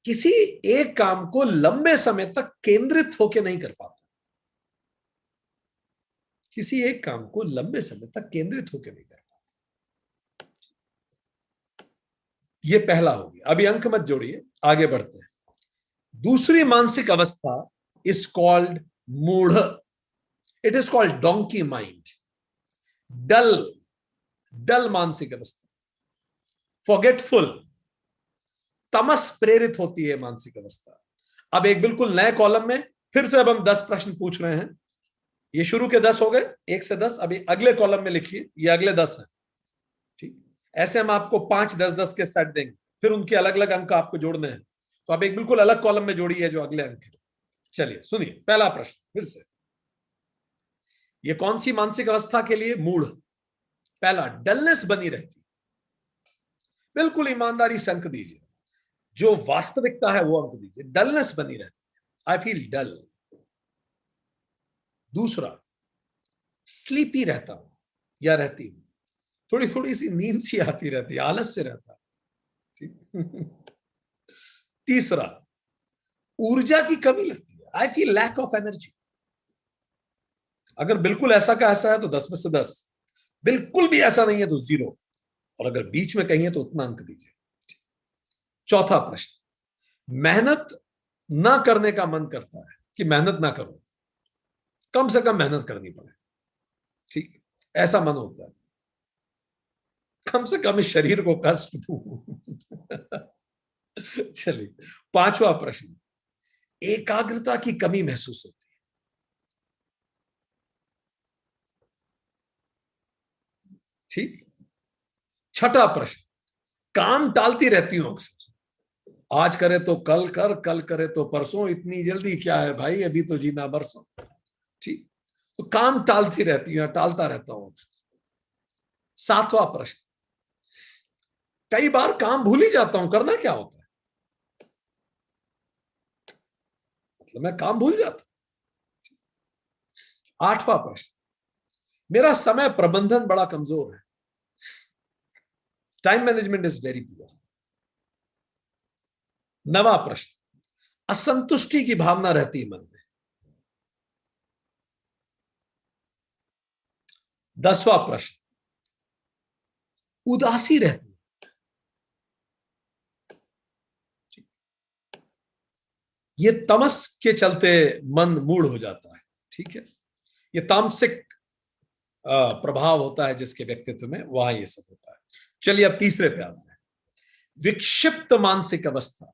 किसी एक काम को लंबे समय तक केंद्रित होकर नहीं कर पाता। किसी एक काम को लंबे समय तक केंद्रित होकर नहीं कर पाता। ये पहला हो गया। अभी अंक मत जोड़िए, आगे बढ़ते हैं। दूसरी मानसिक अवस्था इज कॉल्ड मूढ़। It is called donkey mind, dull, dull मानसिक अवस्था, फॉरगेटफुल, तमस प्रेरित होती है मानसिक अवस्था। अब एक बिल्कुल नए कॉलम में फिर से अब हम 10 प्रश्न पूछ रहे हैं। ये शुरू के 10 हो गए, 1 से 10। अभी अगले कॉलम में लिखिए, ये अगले 10 हैं, ठीक। ऐसे हम आपको 5 10 10 के सेट देंगे, फिर उनके अलग अलग अंक आपको जोड़ने हैं। तो आप एक बिल्कुल अलग कॉलम में जोड़िए जो अगले अंक है। चलिए सुनिए पहला प्रश्न फिर से। ये कौन सी मानसिक अवस्था के लिए? मूढ़। पहला, डलनेस बनी रहती, बिल्कुल ईमानदारी से अंक दीजिए, जो वास्तविकता है वो अंक दीजिए, डलनेस बनी रहती, आई फील डल। दूसरा, स्लीपी रहता हूं या रहती हूं, थोड़ी थोड़ी सी नींद सी आती रहती है, आलस से रहता है, ठीक। तीसरा, ऊर्जा की कमी लगती है, I feel lack of energy. अगर बिल्कुल ऐसा का ऐसा है तो 10 में से 10, बिल्कुल भी ऐसा नहीं है तो 0, और अगर बीच में कहीं है तो उतना अंक दीजिए। चौथा प्रश्न, मेहनत ना करने का मन करता है कि मेहनत ना करो, कम से कम मेहनत करनी पड़े, ठीक, ऐसा मन होता है, कम से कम इस शरीर को कष्ट दूं। चलिए, पांचवा प्रश्न, एकाग्रता की कमी महसूस होती है, ठीक। छठा प्रश्न, काम टालती रहती हूं अक्सर, आज करे तो कल कर, कल करे तो परसों, इतनी जल्दी क्या है भाई, अभी तो जीना बरसों, ठीक। तो काम टालती रहती हूं, टालता रहता हूं अक्सर। सातवां प्रश्न, कई बार काम भूल ही जाता हूं, करना क्या होता है, मतलब मैं काम भूल जाता हूं। आठवां प्रश्न, मेरा समय प्रबंधन बड़ा कमजोर है, time management is very poor. नवा प्रश्न, असंतुष्टि की भावना रहती है मन में। 10वां प्रश्न, उदासी रहती है, ये तमस के चलते मन मूड हो जाता है, ठीक है, ये तामसिक प्रभाव होता है जिसके व्यक्तित्व में, वहां ये सब होता है। चलिए अब तीसरे पे आते हैं, विक्षिप्त मानसिक अवस्था,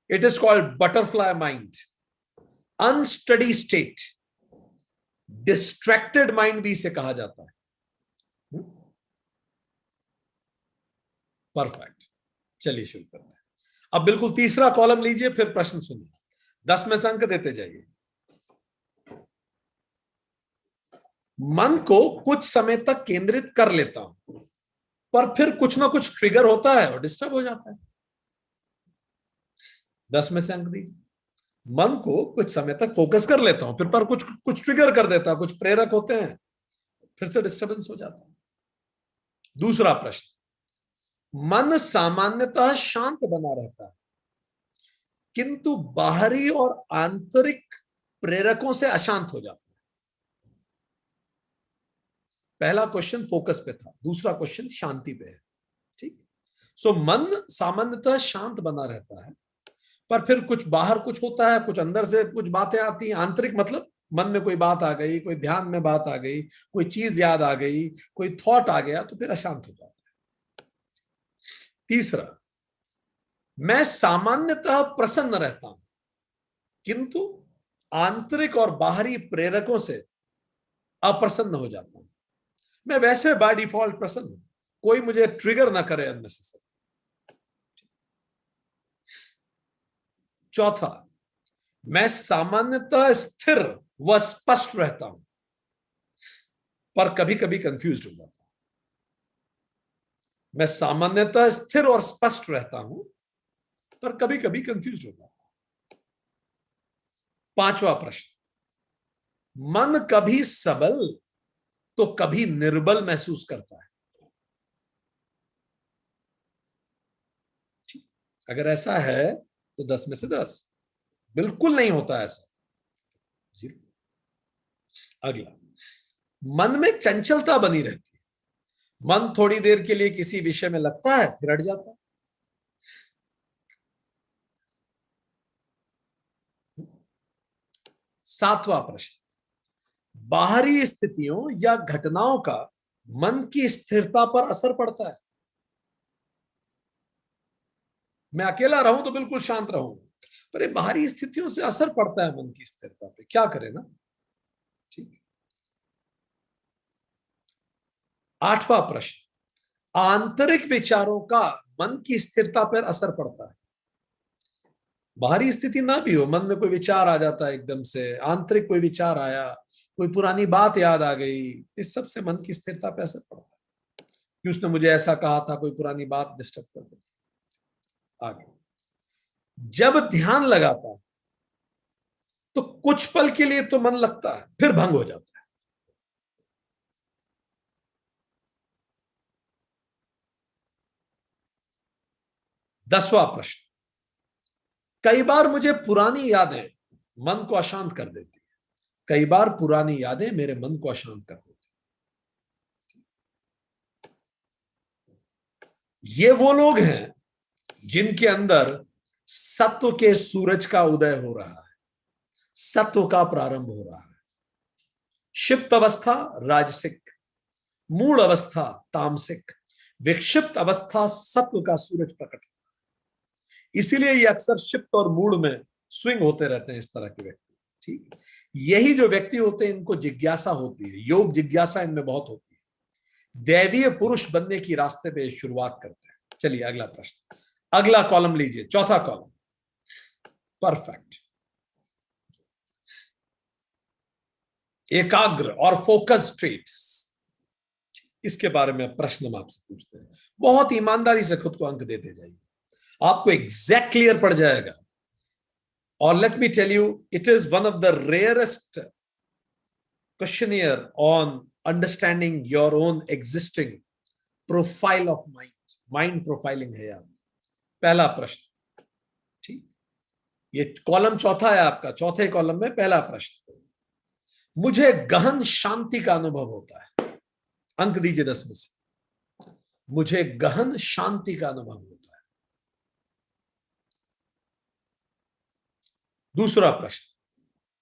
it is called butterfly mind, unsteady state, distracted mind भी इसे कहा जाता है। परफेक्ट, चलिए शुरू करते हैं। अब बिल्कुल तीसरा कॉलम लीजिए, फिर प्रश्न सुनिए, 10 में से अंक देते जाइए। मन को कुछ समय तक केंद्रित कर लेता हूं, पर फिर कुछ ना कुछ ट्रिगर होता है और डिस्टर्ब हो जाता है। 10 में से अंक दीजिए। मन को कुछ समय तक फोकस कर लेता हूं, फिर पर कुछ कुछ ट्रिगर कर देता है, कुछ प्रेरक होते हैं, फिर से डिस्टर्बेंस हो जाता है। दूसरा प्रश्न, मन सामान्यतः शांत बना रहता है, किंतु बाहरी और आंतरिक प्रेरकों से अशांत हो जाता है। पहला क्वेश्चन फोकस पे था, दूसरा क्वेश्चन शांति पे है, ठीक। सो मन सामान्यतः शांत बना रहता है, पर फिर कुछ बाहर कुछ होता है, कुछ अंदर से कुछ बातें आती हैं, आंतरिक मतलब मन में कोई बात आ गई, कोई ध्यान में बात आ गई, कोई चीज याद आ गई, कोई थॉट आ गया, तो फिर अशांत हो जाता है। तीसरा, मैं सामान्यतः प्रसन्न रहता हूं, किंतु आंतरिक और बाहरी प्रेरकों से अप्रसन्न हो जाता हूं। मैं वैसे बाय डिफॉल्ट प्रसन्न हूं, कोई मुझे ट्रिगर ना करे अननेसेसरी। चौथा, मैं सामान्यतः स्थिर व स्पष्ट रहता हूं, पर कभी कभी कंफ्यूज हो जाता हूं। मैं सामान्यतः स्थिर और स्पष्ट रहता हूं, पर कभी कभी कंफ्यूज हो जाता हूं। पांचवा प्रश्न, मन कभी सबल तो कभी निर्बल महसूस करता है, अगर ऐसा है तो 10 में से 10, बिल्कुल नहीं होता ऐसा, 0। अगला, मन में चंचलता बनी रहती है, मन थोड़ी देर के लिए किसी विषय में लगता है, फिर हट जाता है। सातवां प्रश्न, बाहरी स्थितियों या घटनाओं का मन की स्थिरता पर असर पड़ता है। मैं अकेला रहूं तो बिल्कुल शांत रहूंगा, पर ये बाहरी स्थितियों से असर पड़ता है मन की स्थिरता पे, क्या करें ना, ठीक। आठवां प्रश्न, आंतरिक विचारों का मन की स्थिरता पर असर पड़ता है। बाहरी स्थिति ना भी हो, मन में कोई विचार आ जाता है एकदम से, आंतरिक कोई विचार आया, कोई पुरानी बात याद आ गई, इस सब से मन की स्थिरता पे असर पड़ता है। कि उसने मुझे ऐसा कहा था, कोई पुरानी बात डिस्टर्ब कर देती। आगे, जब ध्यान लगाता है तो कुछ पल के लिए तो मन लगता है, फिर भंग हो जाता है। दसवां प्रश्न, कई बार मुझे पुरानी यादें मन को अशांत कर देती है। कई बार पुरानी यादें मेरे मन को अशांत कर देती है। ये वो लोग हैं जिनके अंदर सत्व के सूरज का उदय हो रहा है, सत्व का प्रारंभ हो रहा है। क्षिप्त अवस्था राजसिक, मूल अवस्था तामसिक, विक्षिप्त अवस्था सत्व का सूरज प्रकट। इसीलिए ये अक्सर क्षिप्त और मूड में स्विंग होते रहते हैं इस तरह के व्यक्ति। ठीक, यही जो व्यक्ति होते हैं इनको जिज्ञासा होती है, योग जिज्ञासा इनमें बहुत होती है, दैवीय पुरुष बनने की रास्ते पे शुरुआत करते हैं। चलिए अगला प्रश्न, अगला कॉलम लीजिए, चौथा कॉलम, परफेक्ट। एकाग्र और फोकस ट्रेट्स, इसके बारे में प्रश्न हम आपसे पूछते हैं। बहुत ईमानदारी से खुद को अंक देते जाइए, आपको एग्जैक्ट क्लियर पड़ जाएगा। और let me tell you, it is one of the rarest questionnaire on understanding your own existing profile of mind. Mind profiling है यार। पहला प्रश्न, ठीक, ये कॉलम चौथा है आपका, चौथे कॉलम में पहला प्रश्न, मुझे गहन शांति का अनुभव होता है। अंक दीजिए 10 में से। मुझे गहन शांति का अनुभव होता है। दूसरा प्रश्न,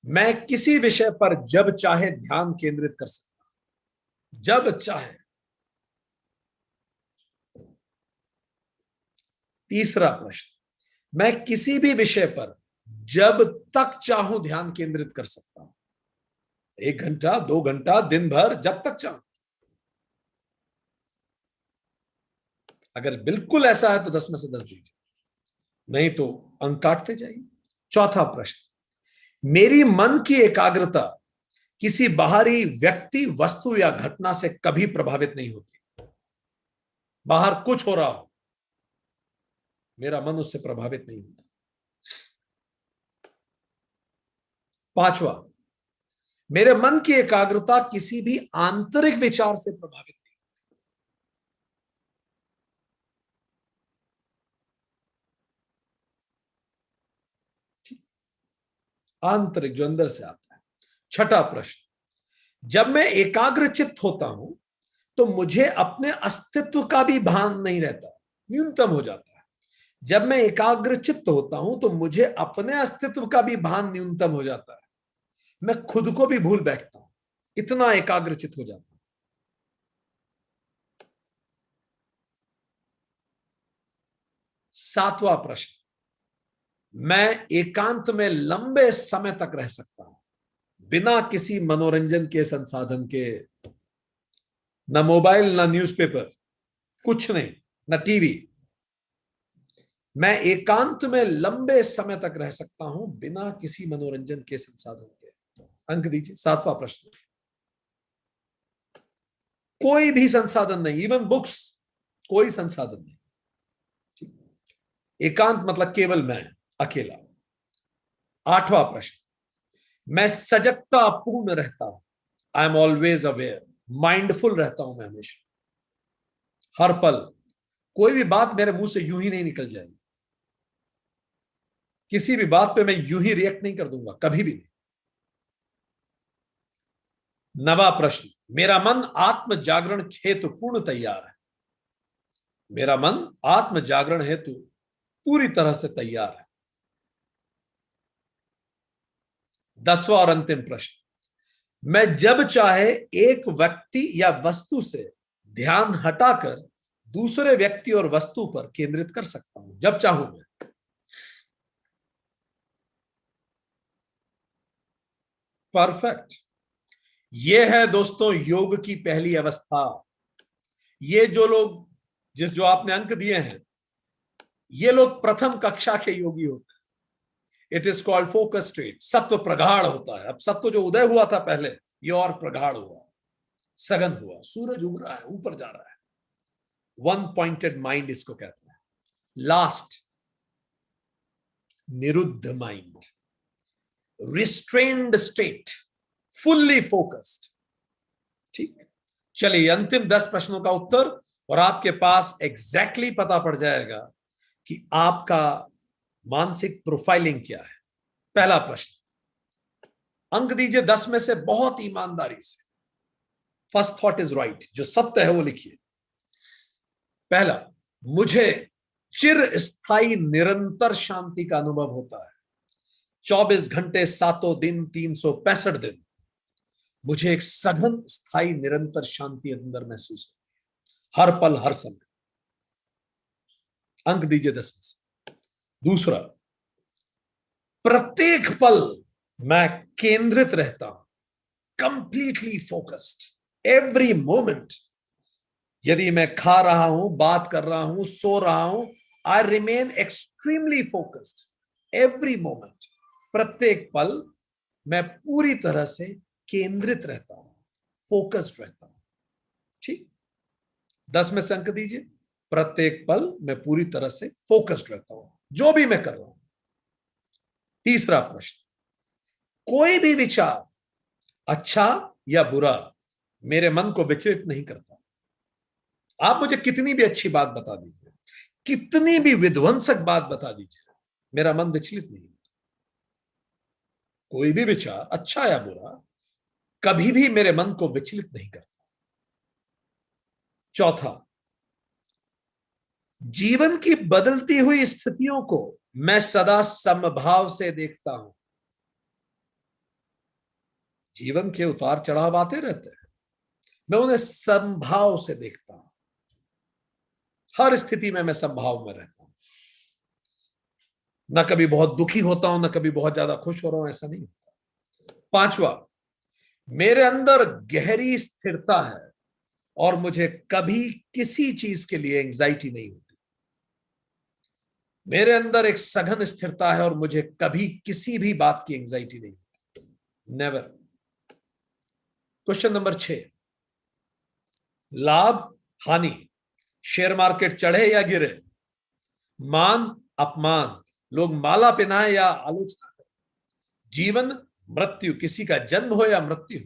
मैं किसी विषय पर जब चाहे ध्यान केंद्रित कर सकता हूं, जब चाहे। तीसरा प्रश्न, मैं किसी भी विषय पर जब तक चाहूं ध्यान केंद्रित कर सकता हूं, 1 घंटा 2 घंटा दिन भर, जब तक चाहूं। अगर बिल्कुल ऐसा है तो 10 में से 10 दीजिए, नहीं तो अंक काटते जाइए। चौथा प्रश्न, मेरी मन की एकाग्रता किसी बाहरी व्यक्ति, वस्तु या घटना से कभी प्रभावित नहीं होती। बाहर कुछ हो रहा हो, मेरा मन उससे प्रभावित नहीं होता। पांचवा, मेरे मन की एकाग्रता किसी भी आंतरिक विचार से प्रभावित नहीं। आंतरिक, जो अंदर से आता है। छठा प्रश्न, जब मैं एकाग्रचित्त होता हूं तो मुझे अपने अस्तित्व का भी भान नहीं रहता, न्यूनतम हो जाता है। जब मैं एकाग्रचित्त होता हूं तो मुझे अपने अस्तित्व का भी भान न्यूनतम हो जाता है, मैं खुद को भी भूल बैठता हूं, इतना एकाग्रचित्त हो जाता हूं। सातवां प्रश्न, मैं एकांत में लंबे समय तक रह सकता हूं, बिना किसी मनोरंजन के संसाधन के, ना मोबाइल, ना न्यूज़पेपर, कुछ नहीं, ना टीवी। मैं एकांत में लंबे समय तक रह सकता हूं बिना किसी मनोरंजन के संसाधन के। अंक दीजिए। सातवां प्रश्न, कोई भी संसाधन नहीं, इवन बुक्स, कोई संसाधन नहीं। ठीक, एकांत मतलब केवल मैं अकेला। आठवां प्रश्न, मैं सजगता पूर्ण रहता हूं, I am always aware, mindful रहता हूं मैं हमेशा, हर पल। कोई भी बात मेरे मुंह से यूं ही नहीं निकल जाएगी, किसी भी बात पे मैं यूं ही रिएक्ट नहीं कर दूंगा, कभी भी नहीं। नवा प्रश्न, मेरा मन आत्म जागरण हेतु पूर्ण तैयार है, मेरा मन आत्म जागरण हेतु पूरी तरह से तैयार है। 10वां और अंतिम प्रश्न, मैं जब चाहे एक व्यक्ति या वस्तु से ध्यान हटाकर दूसरे व्यक्ति और वस्तु पर केंद्रित कर सकता हूं, जब चाहूं मैं। परफेक्ट। यह है दोस्तों योग की पहली अवस्था। ये जो लोग, जो आपने अंक दिए हैं, ये लोग प्रथम कक्षा के योगी होते हैं। It is called focus state. सत्व प्रगाढ़ होता है। अब सत्व जो उदय हुआ था पहले, ये और प्रगाढ़ हुआ, सघन हुआ, सूरज उग रहा है, ऊपर जा रहा है। वन पॉइंटेड माइंड इसको कहते हैं। लास्ट, निरुद्ध mind, restrained state, fully focused. ठीक, चलिए अंतिम 10 प्रश्नों का उत्तर और आपके पास एग्जैक्टली पता पड़ जाएगा कि आपका मानसिक प्रोफाइलिंग क्या है। पहला प्रश्न, अंक दीजिए 10 में से बहुत ईमानदारी से। फर्स्ट थॉट इज राइट, जो सत्य है वो लिखिए। पहला, मुझे चिर स्थायी निरंतर शांति का अनुभव होता है। 24 घंटे 7 दिन 365 दिन मुझे एक सघन स्थायी निरंतर शांति अंदर महसूस होती है, हर पल हर समय। अंक दीजिए 10 में से। दूसरा, प्रत्येक पल मैं केंद्रित रहता हूं, कंप्लीटली फोकस्ड, एवरी मोमेंट। यदि मैं खा रहा हूं, बात कर रहा हूं, सो रहा हूं, I remain extremely focused every moment. प्रत्येक पल मैं पूरी तरह से केंद्रित रहता हूं, फोकस्ड रहता हूं। ठीक, 10 में से अंक दीजिए। प्रत्येक पल मैं पूरी तरह से फोकस्ड रहता हूं, जो भी मैं कर रहा हूं। तीसरा प्रश्न, कोई भी विचार, अच्छा या बुरा, मेरे मन को विचलित नहीं करता। आप मुझे कितनी भी अच्छी बात बता दीजिए, कितनी भी विध्वंसक बात बता दीजिए, मेरा मन विचलित नहीं होता। कोई भी विचार, अच्छा या बुरा, कभी भी मेरे मन को विचलित नहीं करता। चौथा, जीवन की बदलती हुई स्थितियों को मैं सदा समभाव से देखता हूं। जीवन के उतार चढ़ाव आते रहते हैं, मैं उन्हें समभाव से देखता हूं। हर स्थिति में मैं समभाव में रहता हूं, ना कभी बहुत दुखी होता हूं, ना कभी बहुत ज्यादा खुश हो रहा हूं, ऐसा नहीं होता। पांचवा, मेरे अंदर गहरी स्थिरता है और मुझे कभी किसी चीज के लिए एंजाइटी नहीं होती। मेरे अंदर एक सघन स्थिरता है और मुझे कभी किसी भी बात की एंजाइटी नहीं होती, नेवर। क्वेश्चन नंबर 6, लाभ हानि, शेयर मार्केट चढ़े या गिरे, मान अपमान, लोग माला पहनाए या आलोचना करें, जीवन मृत्यु, किसी का जन्म हो या मृत्यु,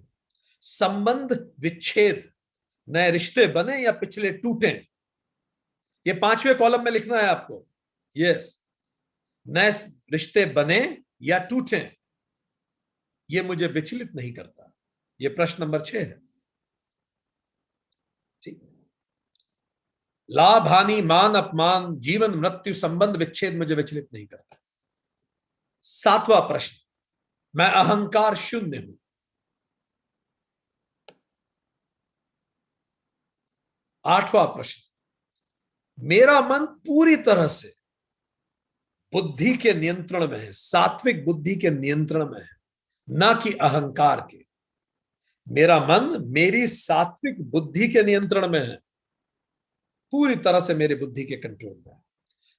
संबंध विच्छेद, नए रिश्ते बने या पिछले टूटे। ये 5वें कॉलम में लिखना है आपको। यस, नए रिश्ते बने या टूटे, ये मुझे विचलित नहीं करता। ये प्रश्न नंबर 6 है। ठीक, लाभ हानि, मान अपमान, जीवन मृत्यु, संबंध विच्छेद मुझे विचलित नहीं करता। 7वां प्रश्न, मैं अहंकार शून्य हूं। 8वां प्रश्न, मेरा मन पूरी तरह से बुद्धि के नियंत्रण में है, सात्विक बुद्धि के नियंत्रण में है, ना कि अहंकार के। मेरा मन मेरी सात्विक बुद्धि के नियंत्रण में है, पूरी तरह से मेरी बुद्धि के कंट्रोल में है,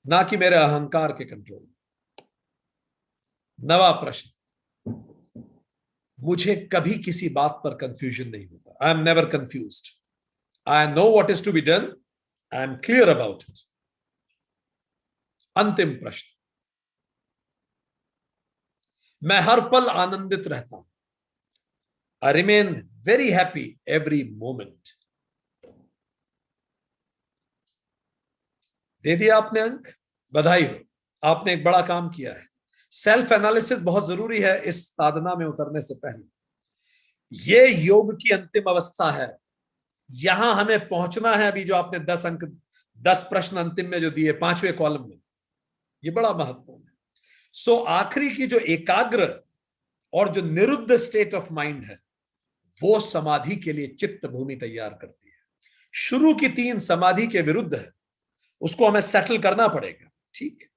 ना कि मेरे अहंकार के कंट्रोल में। 9वां प्रश्न, मुझे कभी किसी बात पर कंफ्यूजन नहीं होता। I am never confused. I know what is to be done, I am clear about it. अंतिम प्रश्न, मैं हर पल आनंदित रहता हूं। I remain very happy every moment. दे दिया आपने अंक, बधाई हो, आपने एक बड़ा काम किया है। सेल्फ एनालिसिस बहुत जरूरी है इस साधना में उतरने से पहले। ये योग की अंतिम अवस्था है, यहां हमें पहुंचना है। अभी जो आपने 10 अंक, 10 प्रश्न अंतिम में जो दिए 5वें कॉलम में, ये बड़ा महत्वपूर्ण है। सो आखिरी की जो एकाग्र और जो निरुद्ध स्टेट ऑफ माइंड है, वो समाधि के लिए चित्त भूमि तैयार करती है। शुरू की 3 समाधि के विरुद्ध है, उसको हमें सेटल करना पड़ेगा। ठीक,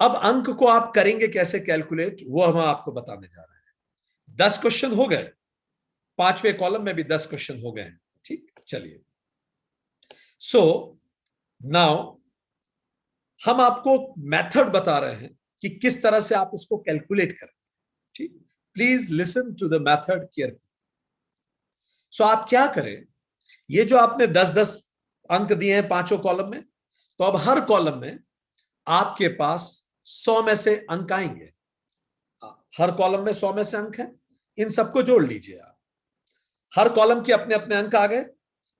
अब अंक को आप करेंगे कैसे कैलकुलेट, वो हम आपको बताने जा रहे हैं। 10 क्वेश्चन हो गए, 5वें कॉलम में भी 10 क्वेश्चन हो गए हैं। ठीक, चलिए। सो नाउ हम आपको मेथड बता रहे हैं कि किस तरह से आप इसको कैलकुलेट करें। ठीक, please listen to the method careful. So आप क्या करें, ये जो आपने 10-10 अंक दिए हैं पांचों कॉलम में, तो अब हर कॉलम में आपके पास 100 में से अंक आएंगे। हर कॉलम में 100 में से अंक हैं, इन सबको जोड़ लीजिए आप। हर कॉलम के अपने अपने अंक आ गए।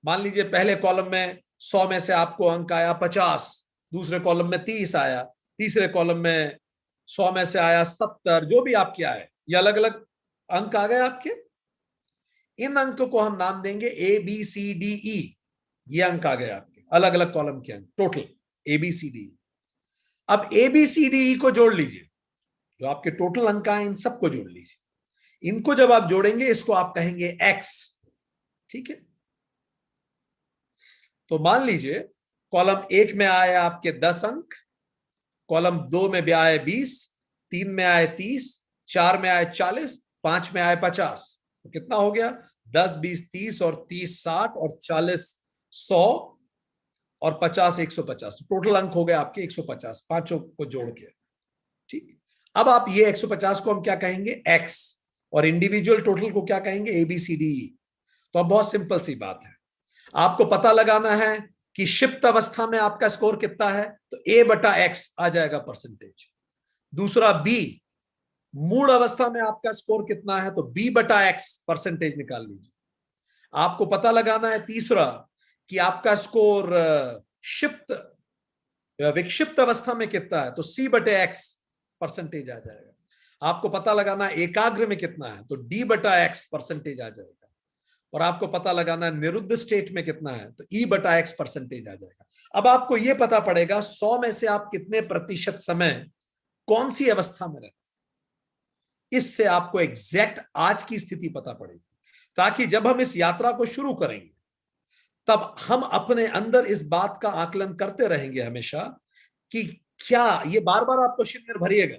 मान लीजिए पहले कॉलम में 100 में से आपको अंक आया 50, दूसरे कॉलम में 30 आया, तीसरे कॉलम में 100 में से आया 70, जो भी आपके आए, ये अलग अलग अंक आ गए आपके। इन अंक को हम नाम देंगे ए बी सी डी ई। ये अंक आ गए आपके, अलग अलग कॉलम के अंक, total A B C D. अब ए बी सी डी ई को जोड़ लीजिए, जो आपके टोटल अंक आए इन सबको जोड़ लीजिए। इनको जब आप जोड़ेंगे इसको आप कहेंगे एक्स, ठीक है। तो मान लीजिए कॉलम 1 में आए आपके 10 अंक, कॉलम 2 में भी आए 20, 3 में आए 30, 4 में आए 40, 5 में आए 50। तो कितना हो गया? 10, 20, 30 और 30 60 और 40 100 और 50 150। तो टोटल अंक हो गए आपके 150, पांचों को जोड़ के, ठीक। अब आप ये 150 को हम क्या कहेंगे? एक्स, और इंडिविजुअल टोटल को क्या कहेंगे? A B C D E. तो अब बहुत सिंपल सी बात है, आपको पता लगाना है कि शिफ्ट अवस्था में आपका स्कोर कितना है, तो ए बटा एक्स आ जाएगा परसेंटेज। दूसरा बी, मूड अवस्था में आपका स्कोर कितना है, तो बी बटा एक्स परसेंटेज निकाल लीजिए। आपको पता लगाना है तीसरा कि आपका स्कोर शिफ्ट विक्षिप्त अवस्था में कितना है, तो सी बटे एक्स परसेंटेज आ जाएगा। आपको पता लगाना है एकाग्र में कितना है, तो डी बटा एक्स परसेंटेज आ जाएगा। और आपको पता लगाना है निरुद्ध स्टेट में कितना है, तो ई बटा एक्स परसेंटेज आ जाएगा। अब आपको यह पता पड़ेगा 100 में से आप कितने प्रतिशत समय कौन सी अवस्था में रहते, इससे आपको एग्जैक्ट आज की स्थिति पता पड़ेगी, ताकि जब हम इस यात्रा को शुरू करेंगे तब हम अपने अंदर इस बात का आकलन करते रहेंगे हमेशा कि क्या, ये बार बार आप क्वेश्चन भरिएगा,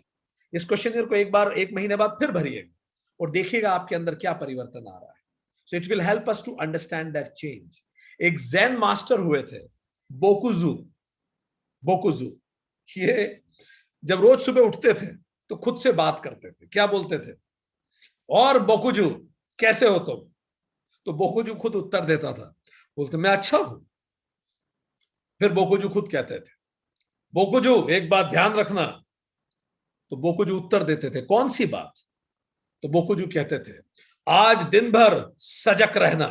इस क्वेश्चन को एक बार 1 महीने बाद फिर भरिएगा और देखिएगा आपके अंदर क्या परिवर्तन आ रहा है। So it will help us to understand that change. एक जैन मास्टर हुए थे, बोकुजू। बोकुजू ये जब रोज सुबह उठते थे तो खुद से बात करते थे। क्या बोलते थे? और बोकुजू कैसे हो तुम? तो बोकुजू खुद उत्तर देता था, बोलते मैं अच्छा हूं। फिर बोकुजू खुद कहते थे, बोकुजू एक बात ध्यान रखना। तो बोकुजू उत्तर देते थे, कौन सी बात? तो बोकुजू कहते थे, आज दिन भर सजग रहना।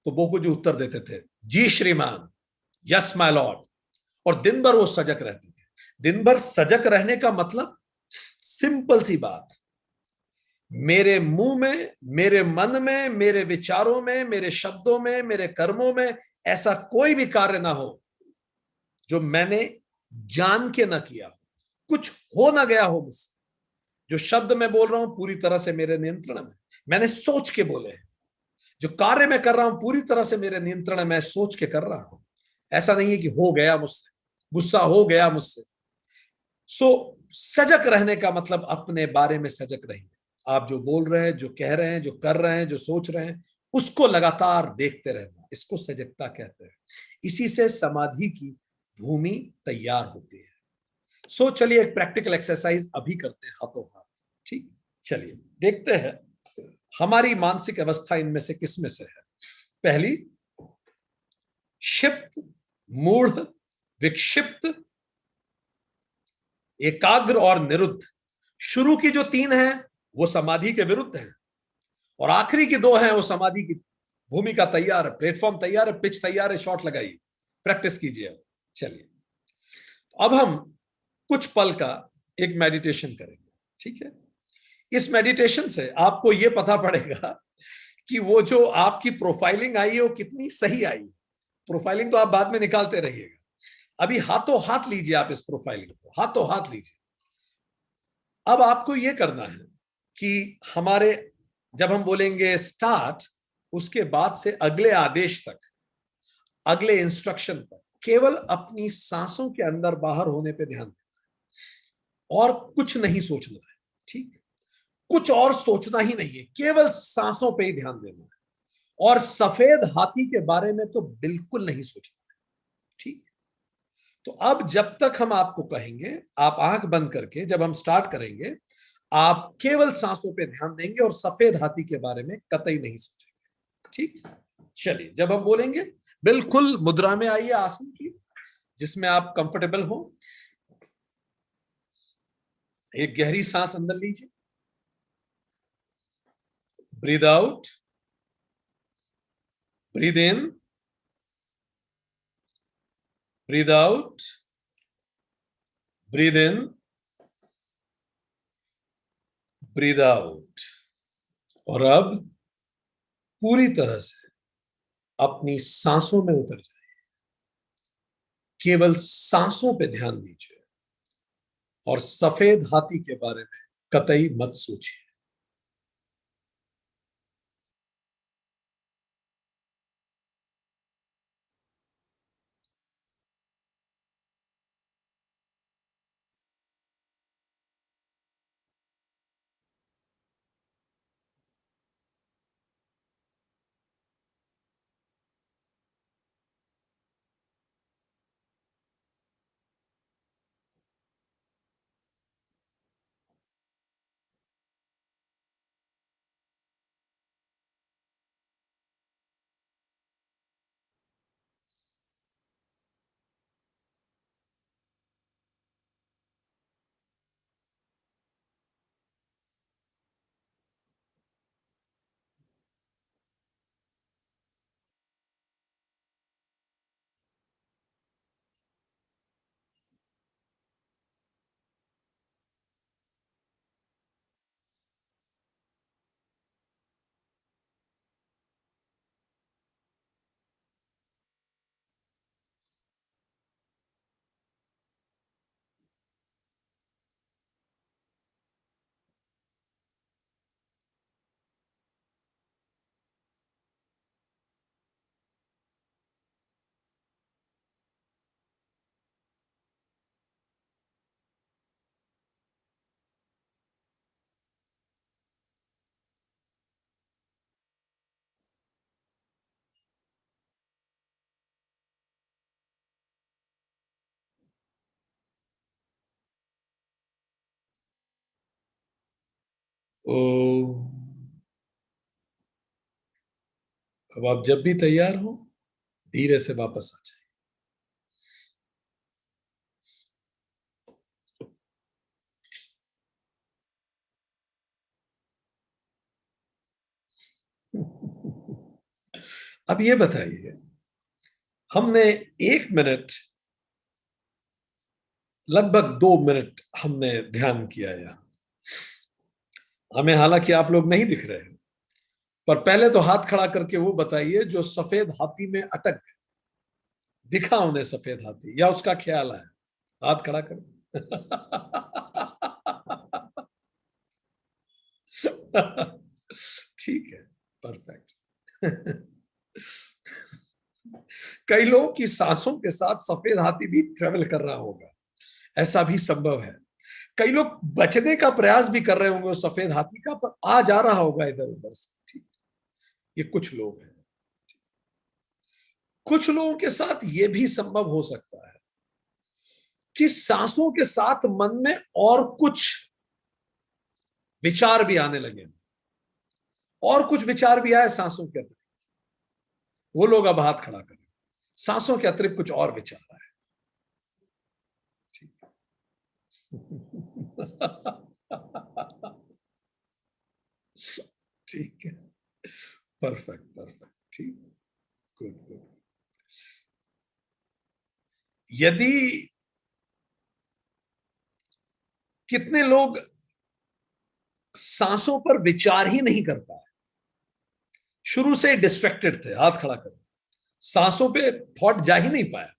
तो बोकुजू उत्तर देते थे, जी श्रीमान, यस माय लॉर्ड। और दिन भर वो सजग रहते थे। दिन भर सजग रहने का मतलब सिंपल सी बात, मेरे मुंह में, मेरे मन में, मेरे विचारों में, मेरे शब्दों में, मेरे कर्मों में ऐसा कोई भी कार्य ना हो जो मैंने जान के ना किया हो, कुछ हो ना गया हो मुझसे। जो शब्द मैं बोल रहा हूं पूरी तरह से मेरे नियंत्रण में, मैंने सोच के बोले हैं। जो कार्य मैं कर रहा हूं पूरी तरह से मेरे नियंत्रण में, मैं सोच के कर रहा हूं। ऐसा नहीं है कि हो गया मुझसे, गुस्सा हो गया मुझसे। सजग रहने का मतलब अपने बारे में सजग रहिए। आप जो बोल रहे हैं, जो कह रहे हैं, जो कर रहे हैं, जो सोच रहे हैं, उसको लगातार देखते रहना, इसको सजगता कहते हैं। इसी से समाधि की भूमि तैयार होती है। चलिए एक प्रैक्टिकल एक्सरसाइज अभी करते हैं हाथों हाथ, ठीक। चलिए देखते हैं हमारी मानसिक अवस्था इनमें से किस में से है। पहली, क्षिप्त, मूढ़, विक्षिप्त, एकाग्र और निरुद्ध। शुरू की जो 3 हैं वो समाधि के विरुद्ध हैं, और आखिरी की 2 हैं वो समाधि की भूमिका तैयार है, प्लेटफॉर्म तैयार है, पिच तैयार है, शॉट लगाइए, प्रैक्टिस कीजिए। चलिए अब हम कुछ पल का एक मेडिटेशन करेंगे, ठीक है। इस मेडिटेशन से आपको यह पता पड़ेगा कि वो जो आपकी प्रोफाइलिंग आई है वो कितनी सही आई। प्रोफाइलिंग तो आप बाद में निकालते रहिएगा, अभी हाथों हाथ लीजिए आप इस प्रोफाइलिंग को, हाथों हाथ लीजिए। अब आपको यह करना है कि हमारे, जब हम बोलेंगे स्टार्ट, उसके बाद से अगले आदेश तक, अगले इंस्ट्रक्शन तक केवल अपनी सांसों के अंदर बाहर होने पे ध्यान देना है और कुछ नहीं सोचना है, ठीक। कुछ और सोचना ही नहीं है, केवल सांसों पे ही ध्यान देना है। और सफेद हाथी के बारे में तो बिल्कुल नहीं सोचना है, ठीक। तो अब जब तक हम आपको कहेंगे, आप आंख बंद करके, जब हम स्टार्ट करेंगे आप केवल सांसों पे ध्यान देंगे और सफेद हाथी के बारे में कतई नहीं सोचेंगे, ठीक। चलिए जब हम बोलेंगे बिल्कुल मुद्रा में आइए आसन की, जिसमें आप कंफर्टेबल हो। एक गहरी सांस अंदर लीजिए, breathe out, breathe in, breathe out, breathe in, breathe out. और अब पूरी तरह से अपनी सांसों में उतर जाए, केवल सांसों पे ध्यान दीजिए और सफेद हाथी के बारे में कतई मत सोचिए। ओ, अब आप जब भी तैयार हो धीरे से वापस आ जाए। अब ये बताइए, हमने 1 मिनट, लगभग 2 मिनट हमने ध्यान किया या हमें, हालांकि आप लोग नहीं दिख रहे हैं, पर पहले तो हाथ खड़ा करके वो बताइए जो सफेद हाथी में अटक गए, दिखा उन्हें सफेद हाथी या उसका ख्याल आया। हाथ खड़ा कर। ठीक है, परफेक्ट। कई लोगों की सांसों के साथ सफेद हाथी भी ट्रेवल कर रहा होगा, ऐसा भी संभव है। कई लोग बचने का प्रयास भी कर रहे होंगे उस सफेद हाथी का, पर आ जा रहा होगा इधर उधर से। ठीक, ये कुछ लोग हैं। कुछ लोगों के साथ ये भी संभव हो सकता है कि सांसों के साथ मन में और कुछ विचार भी आने लगे, और कुछ विचार भी आए सांसों के अतिरिक्त। वो लोग अब हाथ खड़ा करें, सांसों के अतिरिक्त कुछ और विचार आए। ठीक है, परफेक्ट परफेक्ट, ठीक, गुड गुड। यदि कितने लोग सांसों पर विचार ही नहीं कर पाए, शुरू से डिस्ट्रैक्टेड थे, हाथ खड़ा करें, सांसों पे थॉट जा ही नहीं पाया,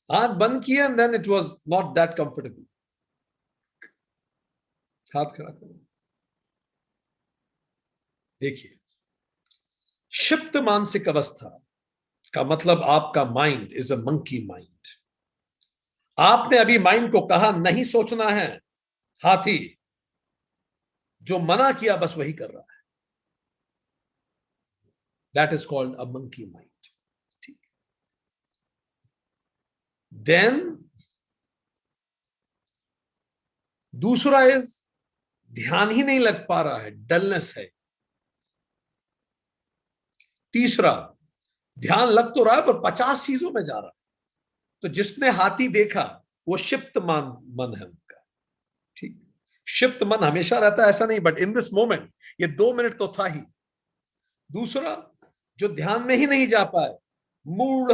हाथ बंद किया and then it was not that comfortable. हाथ खड़ा करें। देखिए, क्षिप्त मानसिक अवस्था का मतलब आपका mind is a monkey mind. आपने अभी माइंड को कहा नहीं सोचना है, हाथी जो मना किया बस वही कर रहा है। That is called a monkey mind. ठीक, देन दूसरा इज ध्यान ही नहीं लग पा रहा है, डलनेस है। तीसरा, ध्यान लग तो रहा है पर 50 चीजों में जा रहा है। तो जिसने हाथी देखा वो क्षिप्त मन है उनका। ठीक, क्षिप्त मन हमेशा रहता है ऐसा नहीं, बट इन दिस मोमेंट ये 2 मिनट तो था ही। दूसरा, जो ध्यान में ही नहीं जा पाए, मूढ़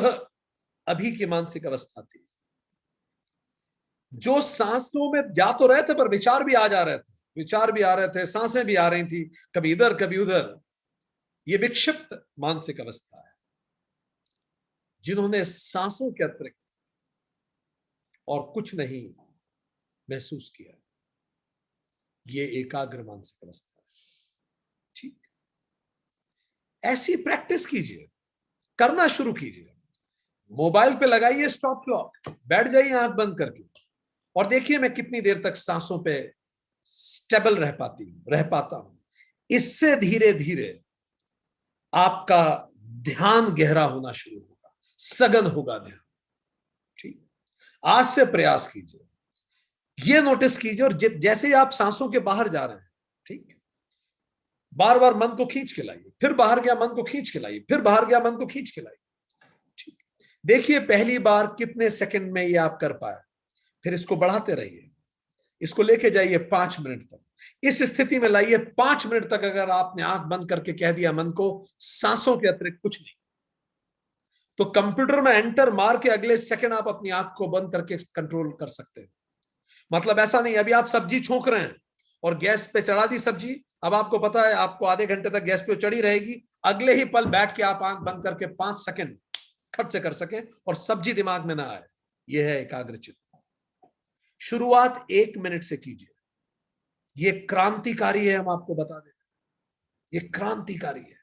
अभी की मानसिक अवस्था थी। जो सांसों में जा तो रहे थे पर विचार भी आ जा रहे थे, विचार भी आ रहे थे, सांसें भी आ रही थी, कभी इधर कभी उधर। ये विक्षिप्त मानसिक अवस्था है। जिन्होंने सांसों के अतिरिक्त और कुछ नहीं महसूस किया, ये एकाग्र मानसिक अवस्था है। ठीक, ऐसी प्रैक्टिस कीजिए, करना शुरू कीजिए। मोबाइल पे लगाइए स्टॉप क्लॉक, बैठ जाइए आंख बंद करके और देखिए मैं कितनी देर तक सांसों पे स्टेबल रह पाता हूं। इससे धीरे धीरे आपका ध्यान गहरा होना शुरू होगा, सघन होगा ध्यान। ठीक, आज से प्रयास कीजिए, ये नोटिस कीजिए, और जैसे ही आप सांसों के बाहर जा रहे हैं, ठीक, बार बार मन को खींच के लाइए, फिर बाहर गया मन को खींच के लाइए, फिर बाहर गया मन को खींच के लाइए। ठीक, देखिए पहली बार कितने सेकंड में ये आप कर पाए, फिर इसको बढ़ाते रहिए, इसको लेके जाइए 5 मिनट तक। इस स्थिति में लाइए 5 मिनट तक। अगर आपने आंख बंद करके कह दिया मन को सांसों के अतिरिक्त कुछ नहीं, तो कंप्यूटर में एंटर मार के अगले सेकंड आप अपनी आंख को बंद करके कंट्रोल कर सकते हैं। मतलब ऐसा नहीं अभी आप सब्जी छोंक रहे हैं और गैस पे चढ़ा दी सब्जी, अब आपको पता है आपको आधे घंटे तक गैस पे चढ़ी रहेगी, अगले ही पल बैठ के आप आंख बंद करके 5 सेकंड खट से कर सकें और सब्जी दिमाग में ना आए। यह है एकाग्रचित्त। शुरुआत 1 मिनट से कीजिए, ये क्रांतिकारी है, हम आपको बता दें, ये क्रांतिकारी है।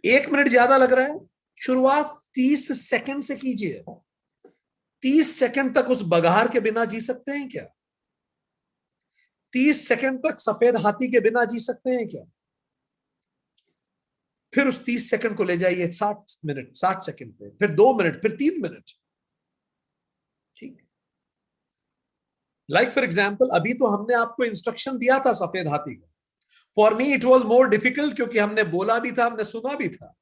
1 मिनट ज्यादा लग रहा है, शुरुआत 30 सेकंड से कीजिए। 30 सेकंड तक उस बघार के बिना जी सकते हैं क्या? 30 सेकंड तक सफेद हाथी के बिना जी सकते हैं क्या? फिर उस 30 सेकंड को ले जाइए 60 मिनट, 60 सेकंड पे, फिर 2 मिनट, फिर 3 मिनट। ठीक, लाइक फॉर एग्जाम्पल अभी तो हमने आपको इंस्ट्रक्शन दिया था सफेद हाथी का। For me it was more difficult, क्योंकि हमने बोला भी था, हमने सुना भी था,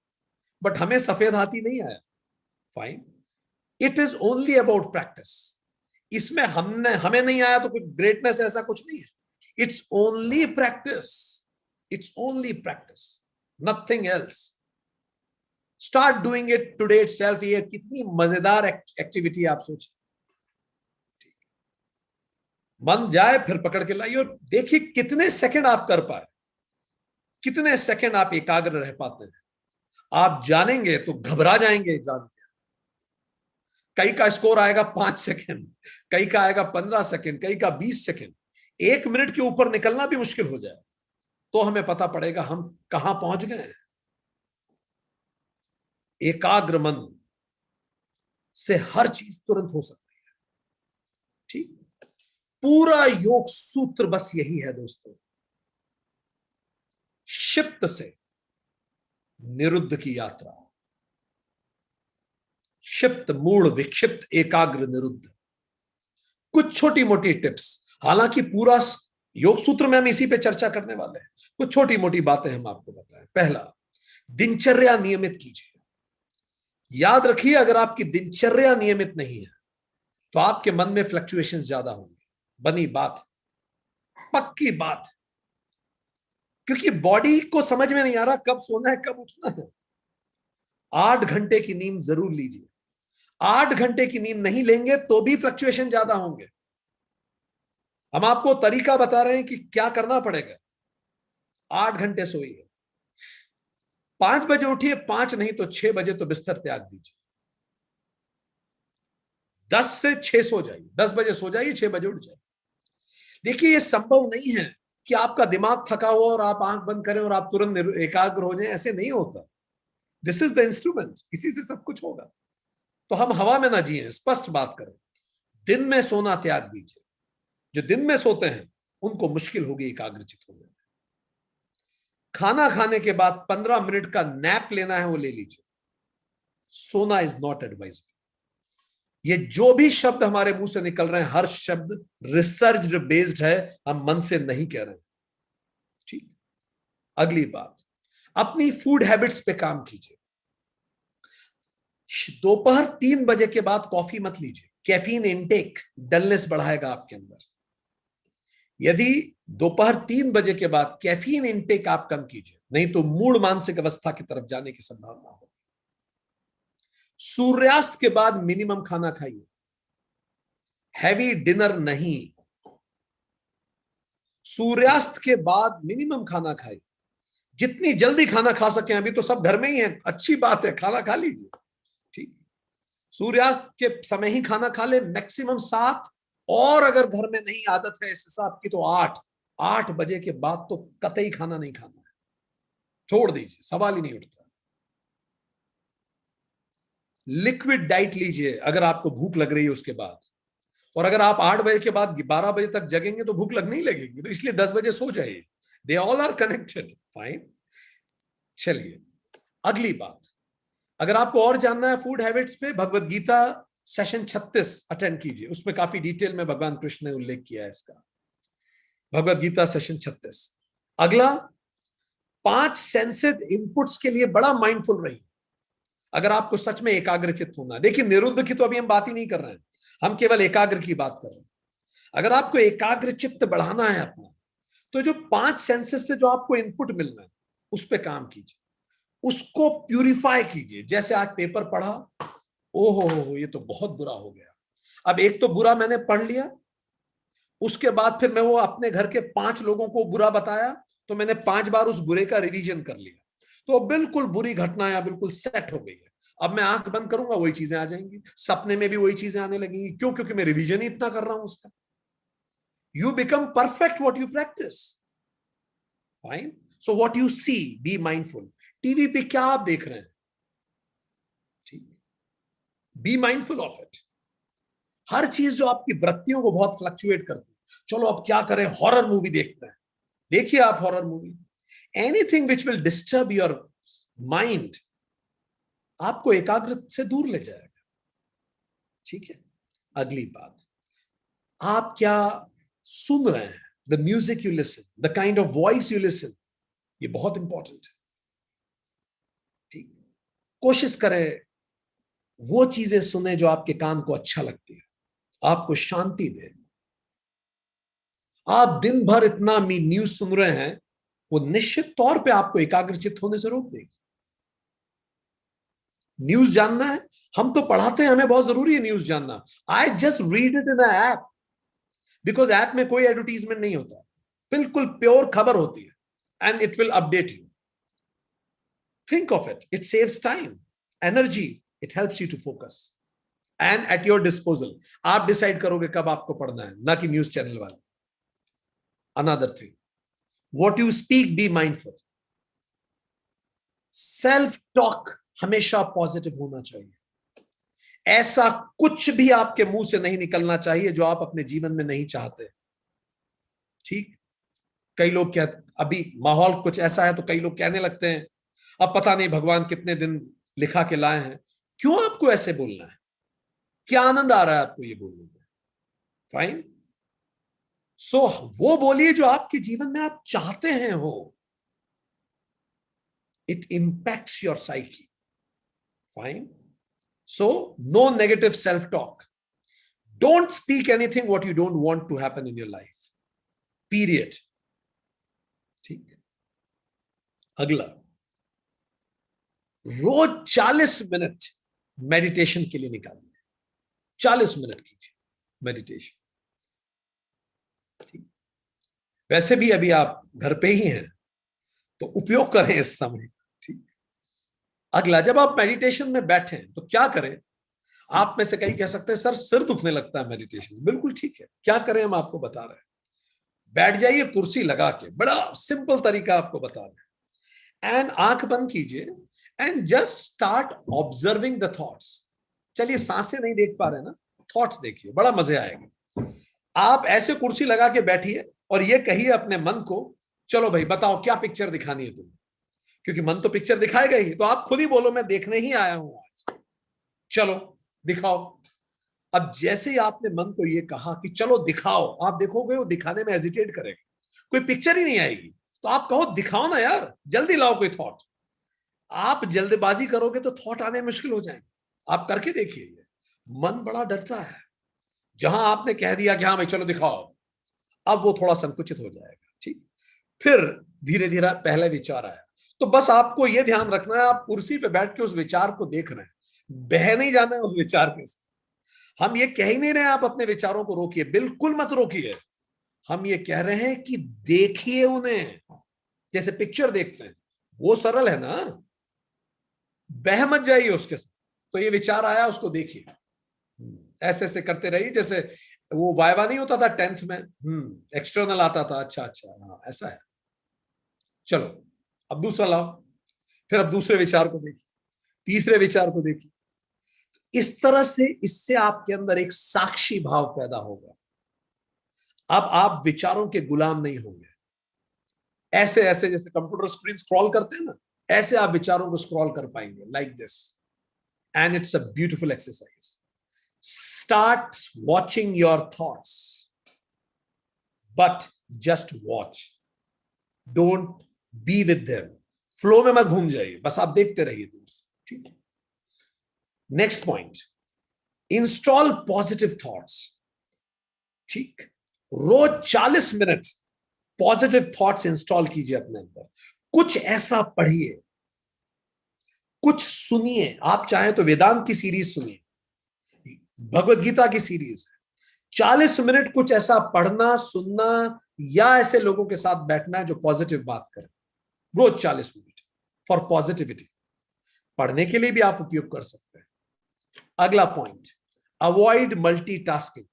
बट हमें सफेद हाथी नहीं आया। Fine, it is only about practice. इसमें हमें नहीं आया तो कुछ ग्रेटनेस ऐसा कुछ नहीं है। It's only practice, it's only practice, nothing else. Start doing it today itself. ये कितनी मजेदार एक्टिविटी आप सोचिए। मन जाए फिर पकड़ के लाइए और देखिए कितने सेकंड आप कर पाए, कितने सेकंड आप एकाग्र रह पाते हैं। आप जानेंगे तो घबरा जाएंगे जान के। कई का स्कोर आएगा 5 सेकंड, कई का आएगा 15 सेकंड, कई का 20 सेकंड। 1 मिनट के ऊपर निकलना भी मुश्किल हो जाए तो हमें पता पड़ेगा हम कहां पहुंच गए हैं। एकाग्र मन से हर चीज तुरंत हो सकती है। ठीक, पूरा योग सूत्र बस यही है दोस्तों, क्षिप्त से निरुद्ध की यात्रा। क्षिप्त, मूढ़, विक्षिप्त, एकाग्र, निरुद्ध। कुछ छोटी मोटी टिप्स, हालांकि पूरा योग सूत्र में हम इसी पे चर्चा करने वाले हैं, कुछ छोटी मोटी बातें हम आपको बताएं। पहला, दिनचर्या नियमित कीजिए। याद रखिए अगर आपकी दिनचर्या नियमित नहीं है तो आपके मन में फ्लक्चुएशन ज्यादा होंगे, बनी बात, पक्की बात। क्योंकि बॉडी को समझ में नहीं आ रहा कब सोना है कब उठना है। 8 घंटे की नींद जरूर लीजिए। 8 घंटे की नींद नहीं लेंगे तो भी फ्लक्चुएशन ज्यादा होंगे। हम आपको तरीका बता रहे हैं कि क्या करना पड़ेगा। 8 घंटे सोइए, 5 बजे उठिए, 5 नहीं तो 6 बजे तो बिस्तर त्याग दीजिए। 10 से 6 सो जाइए, 10 बजे सो जाइए, 6 बजे उठ जाइए। देखिए ये संभव नहीं है कि आपका दिमाग थका हुआ और आप आंख बंद करें और आप तुरंत एकाग्र हो जाएं, ऐसे नहीं होता। दिस इज द इंस्ट्रूमेंट, इसी से सब कुछ होगा। तो हम हवा में ना जिए, स्पष्ट बात करें। दिन में सोना त्याग दीजिए। जो दिन में सोते हैं उनको मुश्किल होगी एकाग्रचित होने में। खाना खाने के बाद 15 मिनट का नैप लेना है वो ले लीजिए। सोना इज नॉट एडवाइजेबल। ये जो भी शब्द हमारे मुंह से निकल रहे हैं, हर शब्द रिसर्च बेस्ड है, हम मन से नहीं कह रहे हैं। ठीक, अगली बात, अपनी फूड हैबिट्स पे काम कीजिए। दोपहर 3 बजे के बाद कॉफी मत लीजिए, कैफीन इनटेक डलनेस बढ़ाएगा आपके अंदर। यदि दोपहर 3 बजे के बाद कैफीन इनटेक आप कम कीजिए, नहीं तो मूड मानसिक अवस्था की तरफ जाने की संभावना हो। सूर्यास्त के बाद मिनिमम खाना खाइए, हैवी डिनर नहीं। सूर्यास्त के बाद मिनिमम खाना खाइए, जितनी जल्दी खाना खा सके। अभी तो सब घर में ही है, अच्छी बात है, खाना खा लीजिए, ठीक। सूर्यास्त के समय ही खाना खा ले, मैक्सिमम 7, और अगर घर में नहीं आदत है इस हिसाब की तो 8 बजे के बाद तो कतई खाना नहीं खाना है, छोड़ दीजिए, सवाल ही नहीं उठता। लिक्विड डाइट लीजिए अगर आपको भूख लग रही है उसके बाद, और अगर आप 8 बजे के बाद 12 बजे तक जगेंगे तो भूख लगने ही लगेगी, तो इसलिए 10 बजे सो जाइए। They all are connected, fine. चलिए अगली बात, अगर आपको और जानना है फूड हैबिट्स पे, भगवत गीता सेशन 36 अटेंड कीजिए, उसमें काफी डिटेल में भगवान कृष्ण ने उल्लेख किया है इसका। भगवत गीता सेशन 36। अगला, 5 सेंसिव इनपुट्स के लिए बड़ा माइंडफुल रहिए अगर आपको सच में एकाग्रचित होना है। देखिए निरुद्ध की तो अभी हम बात ही नहीं कर रहे हैं, हम केवल एकाग्र की बात कर रहे हैं। अगर आपको एकाग्र चित्त बढ़ाना है अपना, तो जो 5 सेंसेस से जो आपको इनपुट मिलना है उस पर काम कीजिए, उसको प्यूरिफाई कीजिए। जैसे आज पेपर पढ़ा, ओहो ये तो बहुत बुरा हो गया। अब एक तो बुरा मैंने पढ़ लिया, उसके बाद फिर मैं वो अपने घर के 5 लोगों को बुरा बताया, तो मैंने 5 बार उस बुरे का रिवीजन कर लिया, तो बिल्कुल बुरी घटना या बिल्कुल सेट हो गई है। अब मैं आंख बंद करूंगा वही चीजें आ जाएंगी, सपने में भी वही चीजें आने लगेंगी। क्यों? क्योंकि मैं रिवीजन ही इतना कर रहा हूं उसका। You become perfect what you practice. Fine. So what you see, be mindful. TV पे क्या आप देख रहे हैं, ठीक, बी माइंडफुल ऑफ इट। हर चीज जो आपकी वृत्तियों को बहुत फ्लक्चुएट करती है, चलो अब क्या करें, हॉरर मूवी देखते हैं, देखिए आप horror movie. Anything which will disturb your mind आपको एकाग्र से दूर ले जाएगा, ठीक है। अगली बात, आप क्या सुन रहे हैं, the music you listen, the kind of voice you listen, ये बहुत इंपॉर्टेंट है, ठीक। कोशिश करें वो चीजें सुने जो आपके कान को अच्छा लगती है, आपको शांति दे। आप दिन भर इतना न्यूज सुन रहे हैं, वो निश्चित तौर पे आपको एकाग्रचित होने से रोक देगी। न्यूज जानना है, हम तो पढ़ाते हैं, हमें बहुत जरूरी है न्यूज जानना। I just read it in app, because app में कोई एडवर्टीजमेंट नहीं होता, बिल्कुल प्योर खबर होती है, and it will update you. Think of it, it saves time, energy, it helps you to focus, and at your disposal. आप decide करोगे कब आपको पढ़ना है, ना कि न्यूज चैनल वाले। Another thing, what you speak, be mindful. Self talk हमेशा पॉजिटिव होना चाहिए। ऐसा कुछ भी आपके मुंह से नहीं निकलना चाहिए जो आप अपने जीवन में नहीं चाहते, ठीक। कई लोग क्या, अभी माहौल कुछ ऐसा है तो कई लोग कहने लगते हैं अब पता नहीं भगवान कितने दिन लिखा के लाए हैं। क्यों आपको ऐसे बोलना है, क्या आनंद आ रहा है आपको ये बोलने में, फाइन। सो वो बोलिए जो आपके जीवन में आप चाहते हैं हो। It impacts your psyche, fine. So no negative self talk, don't speak anything what you don't want to happen in your life, period, ठीक। अगला, रोज 40 मिनट मेडिटेशन के लिए निकालिए, 40 मिनट कीजिए मेडिटेशन, ठीक। वैसे भी अभी आप घर पे ही हैं तो उपयोग करें इस समय, ठीक। अगला, जब आप मेडिटेशन में बैठे तो क्या करें। आप में से कई कह सकते हैं सर सिर दुखने लगता है मेडिटेशन, बिल्कुल ठीक है, क्या करें हम आपको बता रहे हैं। बैठ जाइए कुर्सी लगा के, बड़ा सिंपल तरीका आपको बता रहे हैं, एंड आंख बंद कीजिए, and just start observing the thoughts. चलिए सांसें नहीं देख पा रहे ना, थॉट्स देखिए, बड़ा मजे आएगा। आप ऐसे कुर्सी लगा के बैठिए और ये कहिए अपने मन को, चलो भाई बताओ क्या पिक्चर दिखानी है तुम्हें, क्योंकि मन तो पिक्चर दिखाएगा ही, तो आप खुद ही बोलो मैं देखने ही आया हूं आज, चलो दिखाओ। अब जैसे ही आपने मन को ये कहा कि चलो दिखाओ, आप देखोगे वो दिखाने में हेजिटेट करेगा, कोई पिक्चर ही नहीं आएगी। तो आप कहो दिखाओ ना यार, जल्दी लाओ कोई थॉट। आप जल्दबाजी करोगे तो थॉट आने मुश्किल हो जाएंगे। आप करके देखिए, मन बड़ा डरता है। जहां आपने कह दिया कि हाँ भाई चलो दिखाओ, अब वो थोड़ा संकुचित हो जाएगा। ठीक, फिर धीरे धीरे पहले विचार आया। तो बस आपको यह ध्यान रखना है, आप कुर्सी पे बैठ के उस विचार को देख रहे हैं, बह नहीं जाना है उस विचार के साथ। हम ये कह ही नहीं रहे आप अपने विचारों को रोकिए, बिल्कुल मत रोकिए। हम ये कह रहे हैं कि देखिए उन्हें, जैसे पिक्चर देखते हैं, वो सरल है ना, बह मत जाइए उसके साथ। तो ये विचार आया, उसको देखिए, ऐसे ऐसे करते रहिए। जैसे वो वाइवा नहीं होता था 10th में, एक्सटर्नल आता था, अच्छा अच्छा हाँ ऐसा है, चलो अब दूसरा लाओ, फिर अब दूसरे विचार को देखिए, तीसरे विचार को देखिए। इस तरह से इससे आपके अंदर एक साक्षी भाव पैदा होगा। अब आप विचारों के गुलाम नहीं होंगे। ऐसे ऐसे जैसे कंप्यूटर स्क्रीन स्क्रॉल करते हैं ना, ऐसे आप विचारों को स्क्रॉल कर पाएंगे, like this. And it's a beautiful exercise. Start watching your thoughts, but just watch, don't be with them. Flow में मत घूम जाइए, बस आप देखते रहिए दूर से। ठीक है, next point, install positive thoughts. ठीक, रोज 40 मिनट पॉजिटिव थॉट्स इंस्टॉल कीजिए अपने अंदर। कुछ ऐसा पढ़िए, कुछ सुनिए। आप चाहें तो वेदांत की सीरीज सुनिए, भगवत गीता की सीरीज है। 40 मिनट कुछ ऐसा पढ़ना, सुनना, या ऐसे लोगों के साथ बैठना है जो पॉजिटिव बात करें। रोज 40 मिनट फॉर पॉजिटिविटी। पढ़ने के लिए भी आप उपयोग कर सकते हैं। अगला पॉइंट, अवॉइड मल्टीटास्किंग।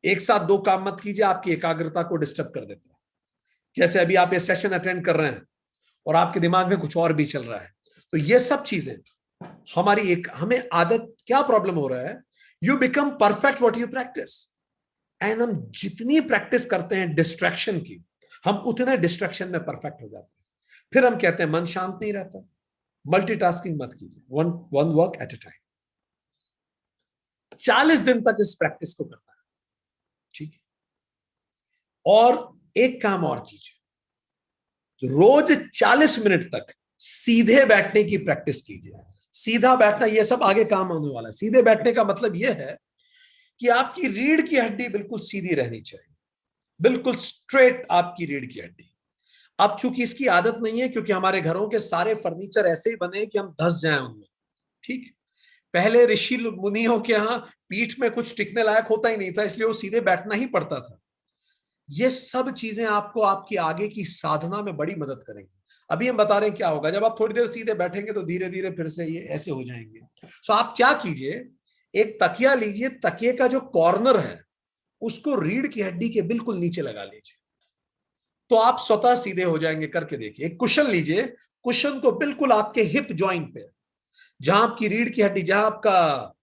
एक साथ दो काम मत कीजिए, आपकी एकाग्रता को डिस्टर्ब कर देता है। जैसे अभी आप ये सेशन अटेंड कर रहे हैं और आपके दिमाग में कुछ और भी चल रहा है, तो ये सब चीजें हमारी एक, हमें आदत, क्या प्रॉब्लम हो रहा है, you become perfect what you practice. And हम जितनी प्रैक्टिस करते हैं डिस्ट्रैक्शन की, हम उतने डिस्ट्रैक्शन में परफेक्ट हो जाते हैं। फिर हम कहते हैं मन शांत नहीं रहता। मल्टीटास्किंग मत कीजिए, one work at A time. 40 दिन तक इस प्रैक्टिस को करना है। ठीक है, और एक काम और कीजिए, रोज 40 मिनट तक सीधे बैठने की प्रैक्टिस कीजिए। सीधा बैठना, ये सब आगे काम आने वाला है। सीधे बैठने का मतलब यह है कि आपकी रीढ़ की हड्डी बिल्कुल सीधी रहनी चाहिए, बिल्कुल स्ट्रेट आपकी रीढ़ की हड्डी। अब चूंकि इसकी आदत नहीं है, क्योंकि हमारे घरों के सारे फर्नीचर ऐसे ही बने कि हम धंस जाएं उनमें। ठीक, पहले ऋषि मुनियों के यहाँ पीठ में कुछ टिकने लायक होता ही नहीं था, इसलिए वो सीधे बैठना ही पड़ता था। ये सब चीजें आपको आपकी आगे की साधना में बड़ी मदद करेंगी। अभी हम बता रहे हैं क्या होगा जब आप थोड़ी देर सीधे बैठेंगे, तो धीरे धीरे फिर से ये ऐसे हो जाएंगे। सो आप क्या कीजिए, एक तकिया लीजिए, तकिए का जो कॉर्नर है उसको रीढ़ की हड्डी के बिल्कुल नीचे लगा लीजिए, तो आप स्वतः सीधे हो जाएंगे। करके देखिए। एक कुशन लीजिए, कुशन को बिल्कुल आपके हिप जॉइंट पे, जहां आपकी रीढ़ की हड्डी, जहां आपका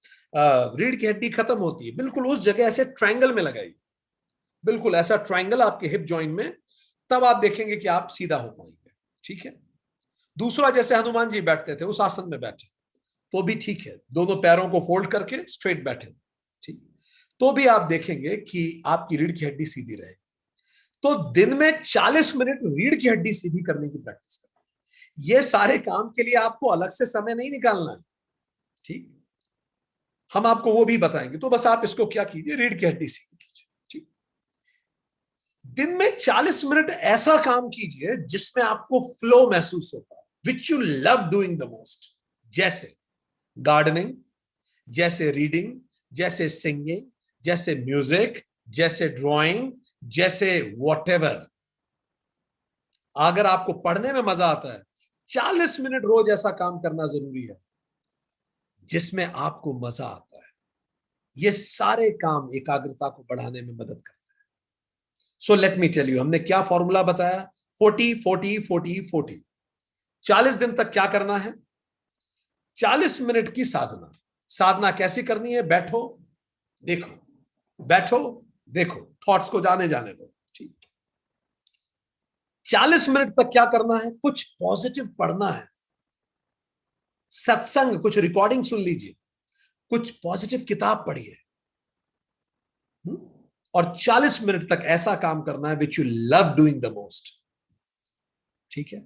रीढ़ की हड्डी खत्म होती है, बिल्कुल उस जगह ऐसे ट्रायंगल में लगाइए, बिल्कुल ऐसा ट्रायंगल आपके हिप जॉइंट में। तब आप देखेंगे कि आप सीधा हो पाएंगे। ठीक है, दूसरा, जैसे हनुमान जी बैठते थे उस आसन में बैठे तो भी ठीक है, दोनों पैरों को फोल्ड करके स्ट्रेट बैठे, ठीक, तो भी आप देखेंगे कि आपकी रीढ़ की हड्डी सीधी रहेगी। तो दिन में 40 मिनट रीढ़ की हड्डी सीधी करने की प्रैक्टिस करें। ये सारे काम के लिए आपको अलग से समय नहीं निकालना है। ठीक, हम आपको वो भी बताएंगे। तो बस आप इसको क्या कीजिए, रीढ़ की हड्डी सीधी कीजिए। ठीक, दिन में 40 मिनट ऐसा काम कीजिए जिसमें आपको फ्लो महसूस होता है, which you love doing the most. जैसे गार्डनिंग, जैसे रीडिंग, जैसे सिंगिंग, जैसे म्यूजिक, जैसे ड्राइंग, जैसे वॉटेवर। अगर आपको पढ़ने में मजा आता है, 40 मिनट रोज ऐसा काम करना जरूरी है जिसमें आपको मजा आता है। ये सारे काम एकाग्रता को बढ़ाने में मदद करते हैं। So let me tell you, हमने क्या फॉर्मूला बताया, 40-40-40-40। 40 दिन तक क्या करना है, 40 मिनट की साधना। साधना कैसी करनी है, बैठो देखो, बैठो देखो, थॉट्स को जाने दो। ठीक, 40 मिनट तक क्या करना है, कुछ पॉजिटिव पढ़ना है, सत्संग, कुछ रिकॉर्डिंग सुन लीजिए, कुछ पॉजिटिव किताब पढ़िए। और 40 मिनट तक ऐसा काम करना है which you love doing the most. ठीक है,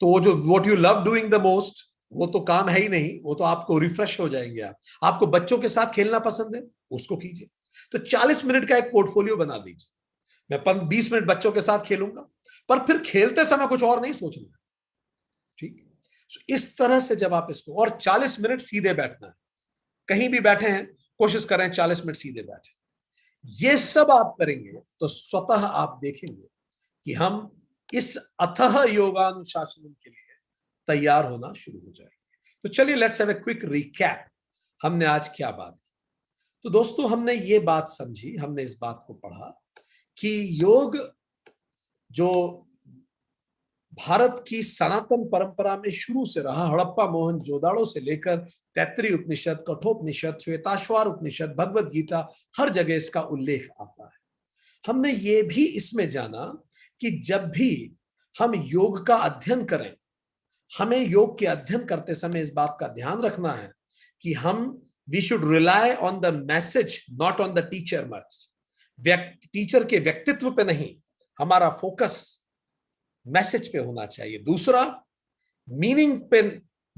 तो जो what you love doing the most, वो तो काम है ही नहीं, वो तो आपको रिफ्रेश हो जाएंगे। आपको बच्चों के साथ खेलना पसंद है, उसको कीजिए। तो 40 मिनट का एक पोर्टफोलियो बना दीजिए। मैं 20 मिनट बच्चों के साथ खेलूंगा, पर फिर खेलते समय कुछ और नहीं सोचना। ठीक। इस तरह से जब आप इसको, और 40 मिनट सीधे बैठना है, कहीं भी बैठे हैं कोशिश करें 40 मिनट सीधे बैठे। ये सब आप करेंगे तो स्वतः आप देखेंगे कि हम इस अथह योगानुशासन के लिए तैयार होना शुरू हो जाएंगे। तो चलिए let's have a quick recap. हमने आज क्या बात की? तो दोस्तों हमने ये बात समझी, हमने इस बात को पढ़ा कि योग जो भारत की सनातन परंपरा में शुरू से रहा, हड़प्पा मोहन जोदाड़ो से लेकर तैत्तिरीय उपनिषद, कठोपनिषद, श्वेताश्वार उपनिषद, भगवत गीता, हर जगह इसका उल्लेख आता है। हमने ये भी इसमें जाना कि जब भी हम योग का अध्ययन करें, हमें योग के अध्ययन करते समय इस बात का ध्यान रखना है कि we should rely on the message, not on the teacher much. Teacher के व्यक्तित्व पे नहीं, हमारा फोकस मैसेज पे होना चाहिए। दूसरा, मीनिंग पे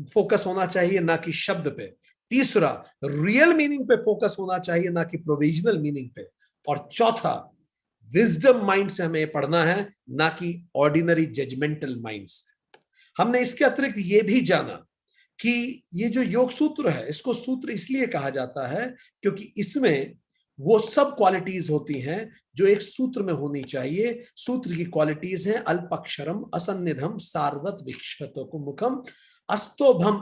फोकस होना चाहिए, ना कि शब्द पे। तीसरा, रियल मीनिंग पे फोकस होना चाहिए, ना कि प्रोविजनल मीनिंग पे। और चौथा, विजडम माइंड से हमें पढ़ना है, ना कि ऑर्डिनरी जजमेंटल माइंड से। हमने इसके अतिरिक्त ये भी जाना कि ये जो योग सूत्र है, इसको सूत्र इसलिए कहा जाता है क्योंकि इसमें वो सब क्वालिटीज होती हैं जो एक सूत्र में होनी चाहिए। सूत्र की क्वालिटीज हैं अल्पक्षरम, असन्निधम, सार्वत विश्वतो मुखम, अस्तोभम,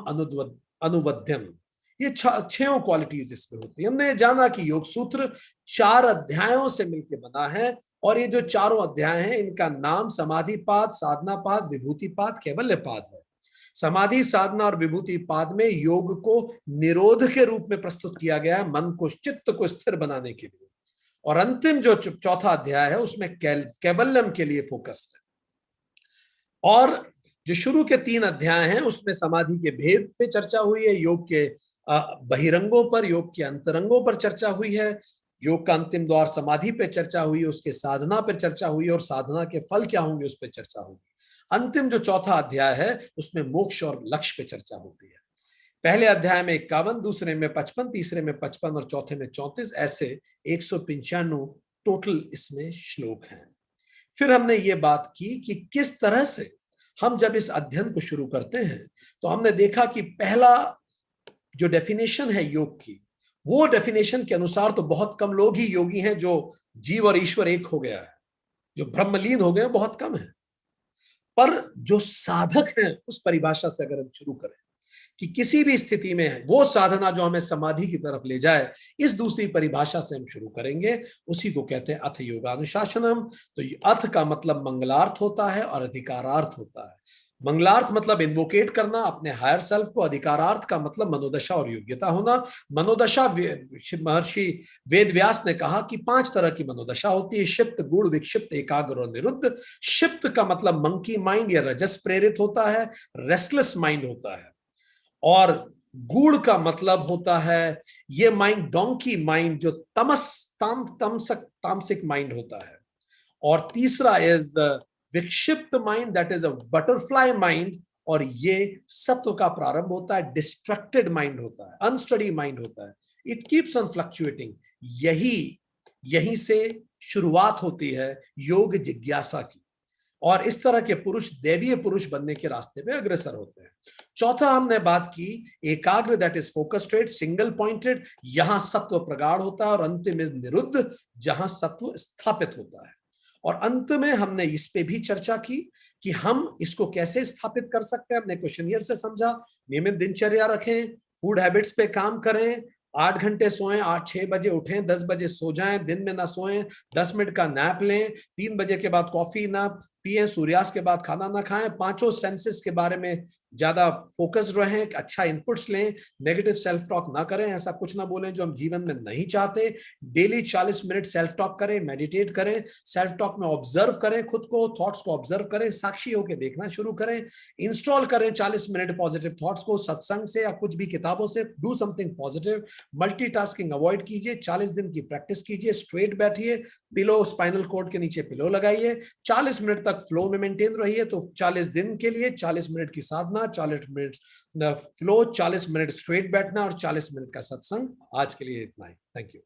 अनुवध्यम। ये छह क्वालिटीज इसमें होती है। हमने जाना कि योग सूत्र 4 अध्यायों से मिलकर बना है, और ये जो चारों अध्याय हैं इनका नाम समाधिपाद, साधनापाद, विभूतिपाद, कैवल्यपाद है। समाधि, साधना और विभूति पाद में योग को निरोध के रूप में प्रस्तुत किया गया है, मन को, चित्त को स्थिर बनाने के लिए। और अंतिम जो चौथा अध्याय है उसमें कैवल्यम के लिए फोकस है। और जो शुरू के 3 अध्याय हैं उसमें समाधि के भेद पे चर्चा हुई है, योग के बहिरंगों पर, योग के अंतरंगों पर चर्चा हुई है, योग का अंतिम द्वार समाधि पे चर्चा हुई है, उसके साधना पर चर्चा हुई, और साधना के फल क्या होंगे उस पर चर्चा होगी। अंतिम जो चौथा अध्याय है उसमें मोक्ष और लक्ष्य पे चर्चा होती है। पहले अध्याय में 51, दूसरे में 55, तीसरे में 55 और चौथे में 34, ऐसे 195 टोटल इसमें श्लोक हैं। फिर हमने ये बात की कि किस तरह से हम जब इस अध्ययन को शुरू करते हैं तो हमने देखा कि पहला जो डेफिनेशन है योग की, वो डेफिनेशन के अनुसार तो बहुत कम लोग ही योगी हैं जो जीव और ईश्वर एक हो गया है, जो ब्रह्मलीन हो गए बहुत कम है। पर जो साधक हैं उस परिभाषा से अगर हम शुरू करें कि किसी भी स्थिति में वो साधना जो हमें समाधि की तरफ ले जाए, इस दूसरी परिभाषा से हम शुरू करेंगे, उसी को कहते हैं अथ योगानुशासनम। तो अथ का मतलब मंगलार्थ होता है और अधिकारार्थ होता है। मंगलार्थ मतलब इन्वोकेट करना अपने हायर सेल्फ को, अधिकारार्थ का मतलब मनोदशा और योग्यता होना। मनोदशा, महर्षि वेदव्यास ने कहा कि 5 तरह की मनोदशा होती है, क्षिप्त, गुण, विक्षिप्त, एकाग्र और निरुद्ध। क्षिप्त का मतलब मंकी माइंड या रजस प्रेरित होता है, रेस्टलेस माइंड होता है। और गूढ़ का मतलब होता है ये माइंड, डोंकी माइंड, जो तामसिक माइंड होता है। और तीसरा इज विक्षिप्त mind, that is a butterfly mind, और ये सत्व का प्रारंभ होता है, डिस्ट्रक्टेड माइंड होता है, अनस्टडी माइंड होता है, इट कीप्स ऑन फ्लक्चुएटिंग। यहीं से शुरुआत होती है योग जिज्ञासा की, और इस तरह के पुरुष दैवीय पुरुष बनने के रास्ते पे अग्रसर होते हैं। चौथा हमने बात की एकाग्र, that is focused, single pointed, यहां सत्व प्रगाढ़ होता है, और अंतिम इज निरुद्ध, जहां सत्व स्थापित होता है। और अंत में हमने इस पे भी चर्चा की कि हम इसको कैसे स्थापित कर सकते हैं। हमने क्वेश्चनियर से समझा, नियमित दिनचर्या रखें, फूड हैबिट्स पे काम करें, 8 घंटे सोएं, 6 बजे उठें, 10 बजे सो जाएं, दिन में ना सोएं, 10 मिनट का नैप लें, 3 बजे के बाद कॉफी ना पिए, सूर्यास्त के बाद खाना ना खाएं, 5 सेंसेस के बारे में ज्यादा फोकस्ड रहें, अच्छा इनपुट्स लें, नेगेटिव सेल्फ टॉक ना करें, ऐसा कुछ ना बोलें जो हम जीवन में नहीं चाहते। डेली 40 मिनट सेल्फ टॉक करें, मेडिटेट करें, सेल्फ टॉक में ऑब्जर्व करें, खुद को, थॉट्स को ऑब्जर्व करें, साक्षी होकर देखना शुरू करें, इंस्टॉल करें 40 मिनट पॉजिटिव थॉट्स को सत्संग से या कुछ भी किताबों से। Do something positive, multitasking avoid कीजिए, 40 दिन की प्रैक्टिस कीजिए, स्ट्रेट बैठिए, पिलो, स्पाइनल कॉर्ड के नीचे पिलो लगाइए, 40 मिनट तक तक फ्लो में मेंटेन रहिए। तो 40 दिन के लिए 40 मिनट की साधना, 40 मिनट फ्लो, 40 मिनट स्ट्रेट बैठना और 40 मिनट का सत्संग। आज के लिए इतना ही। Thank you.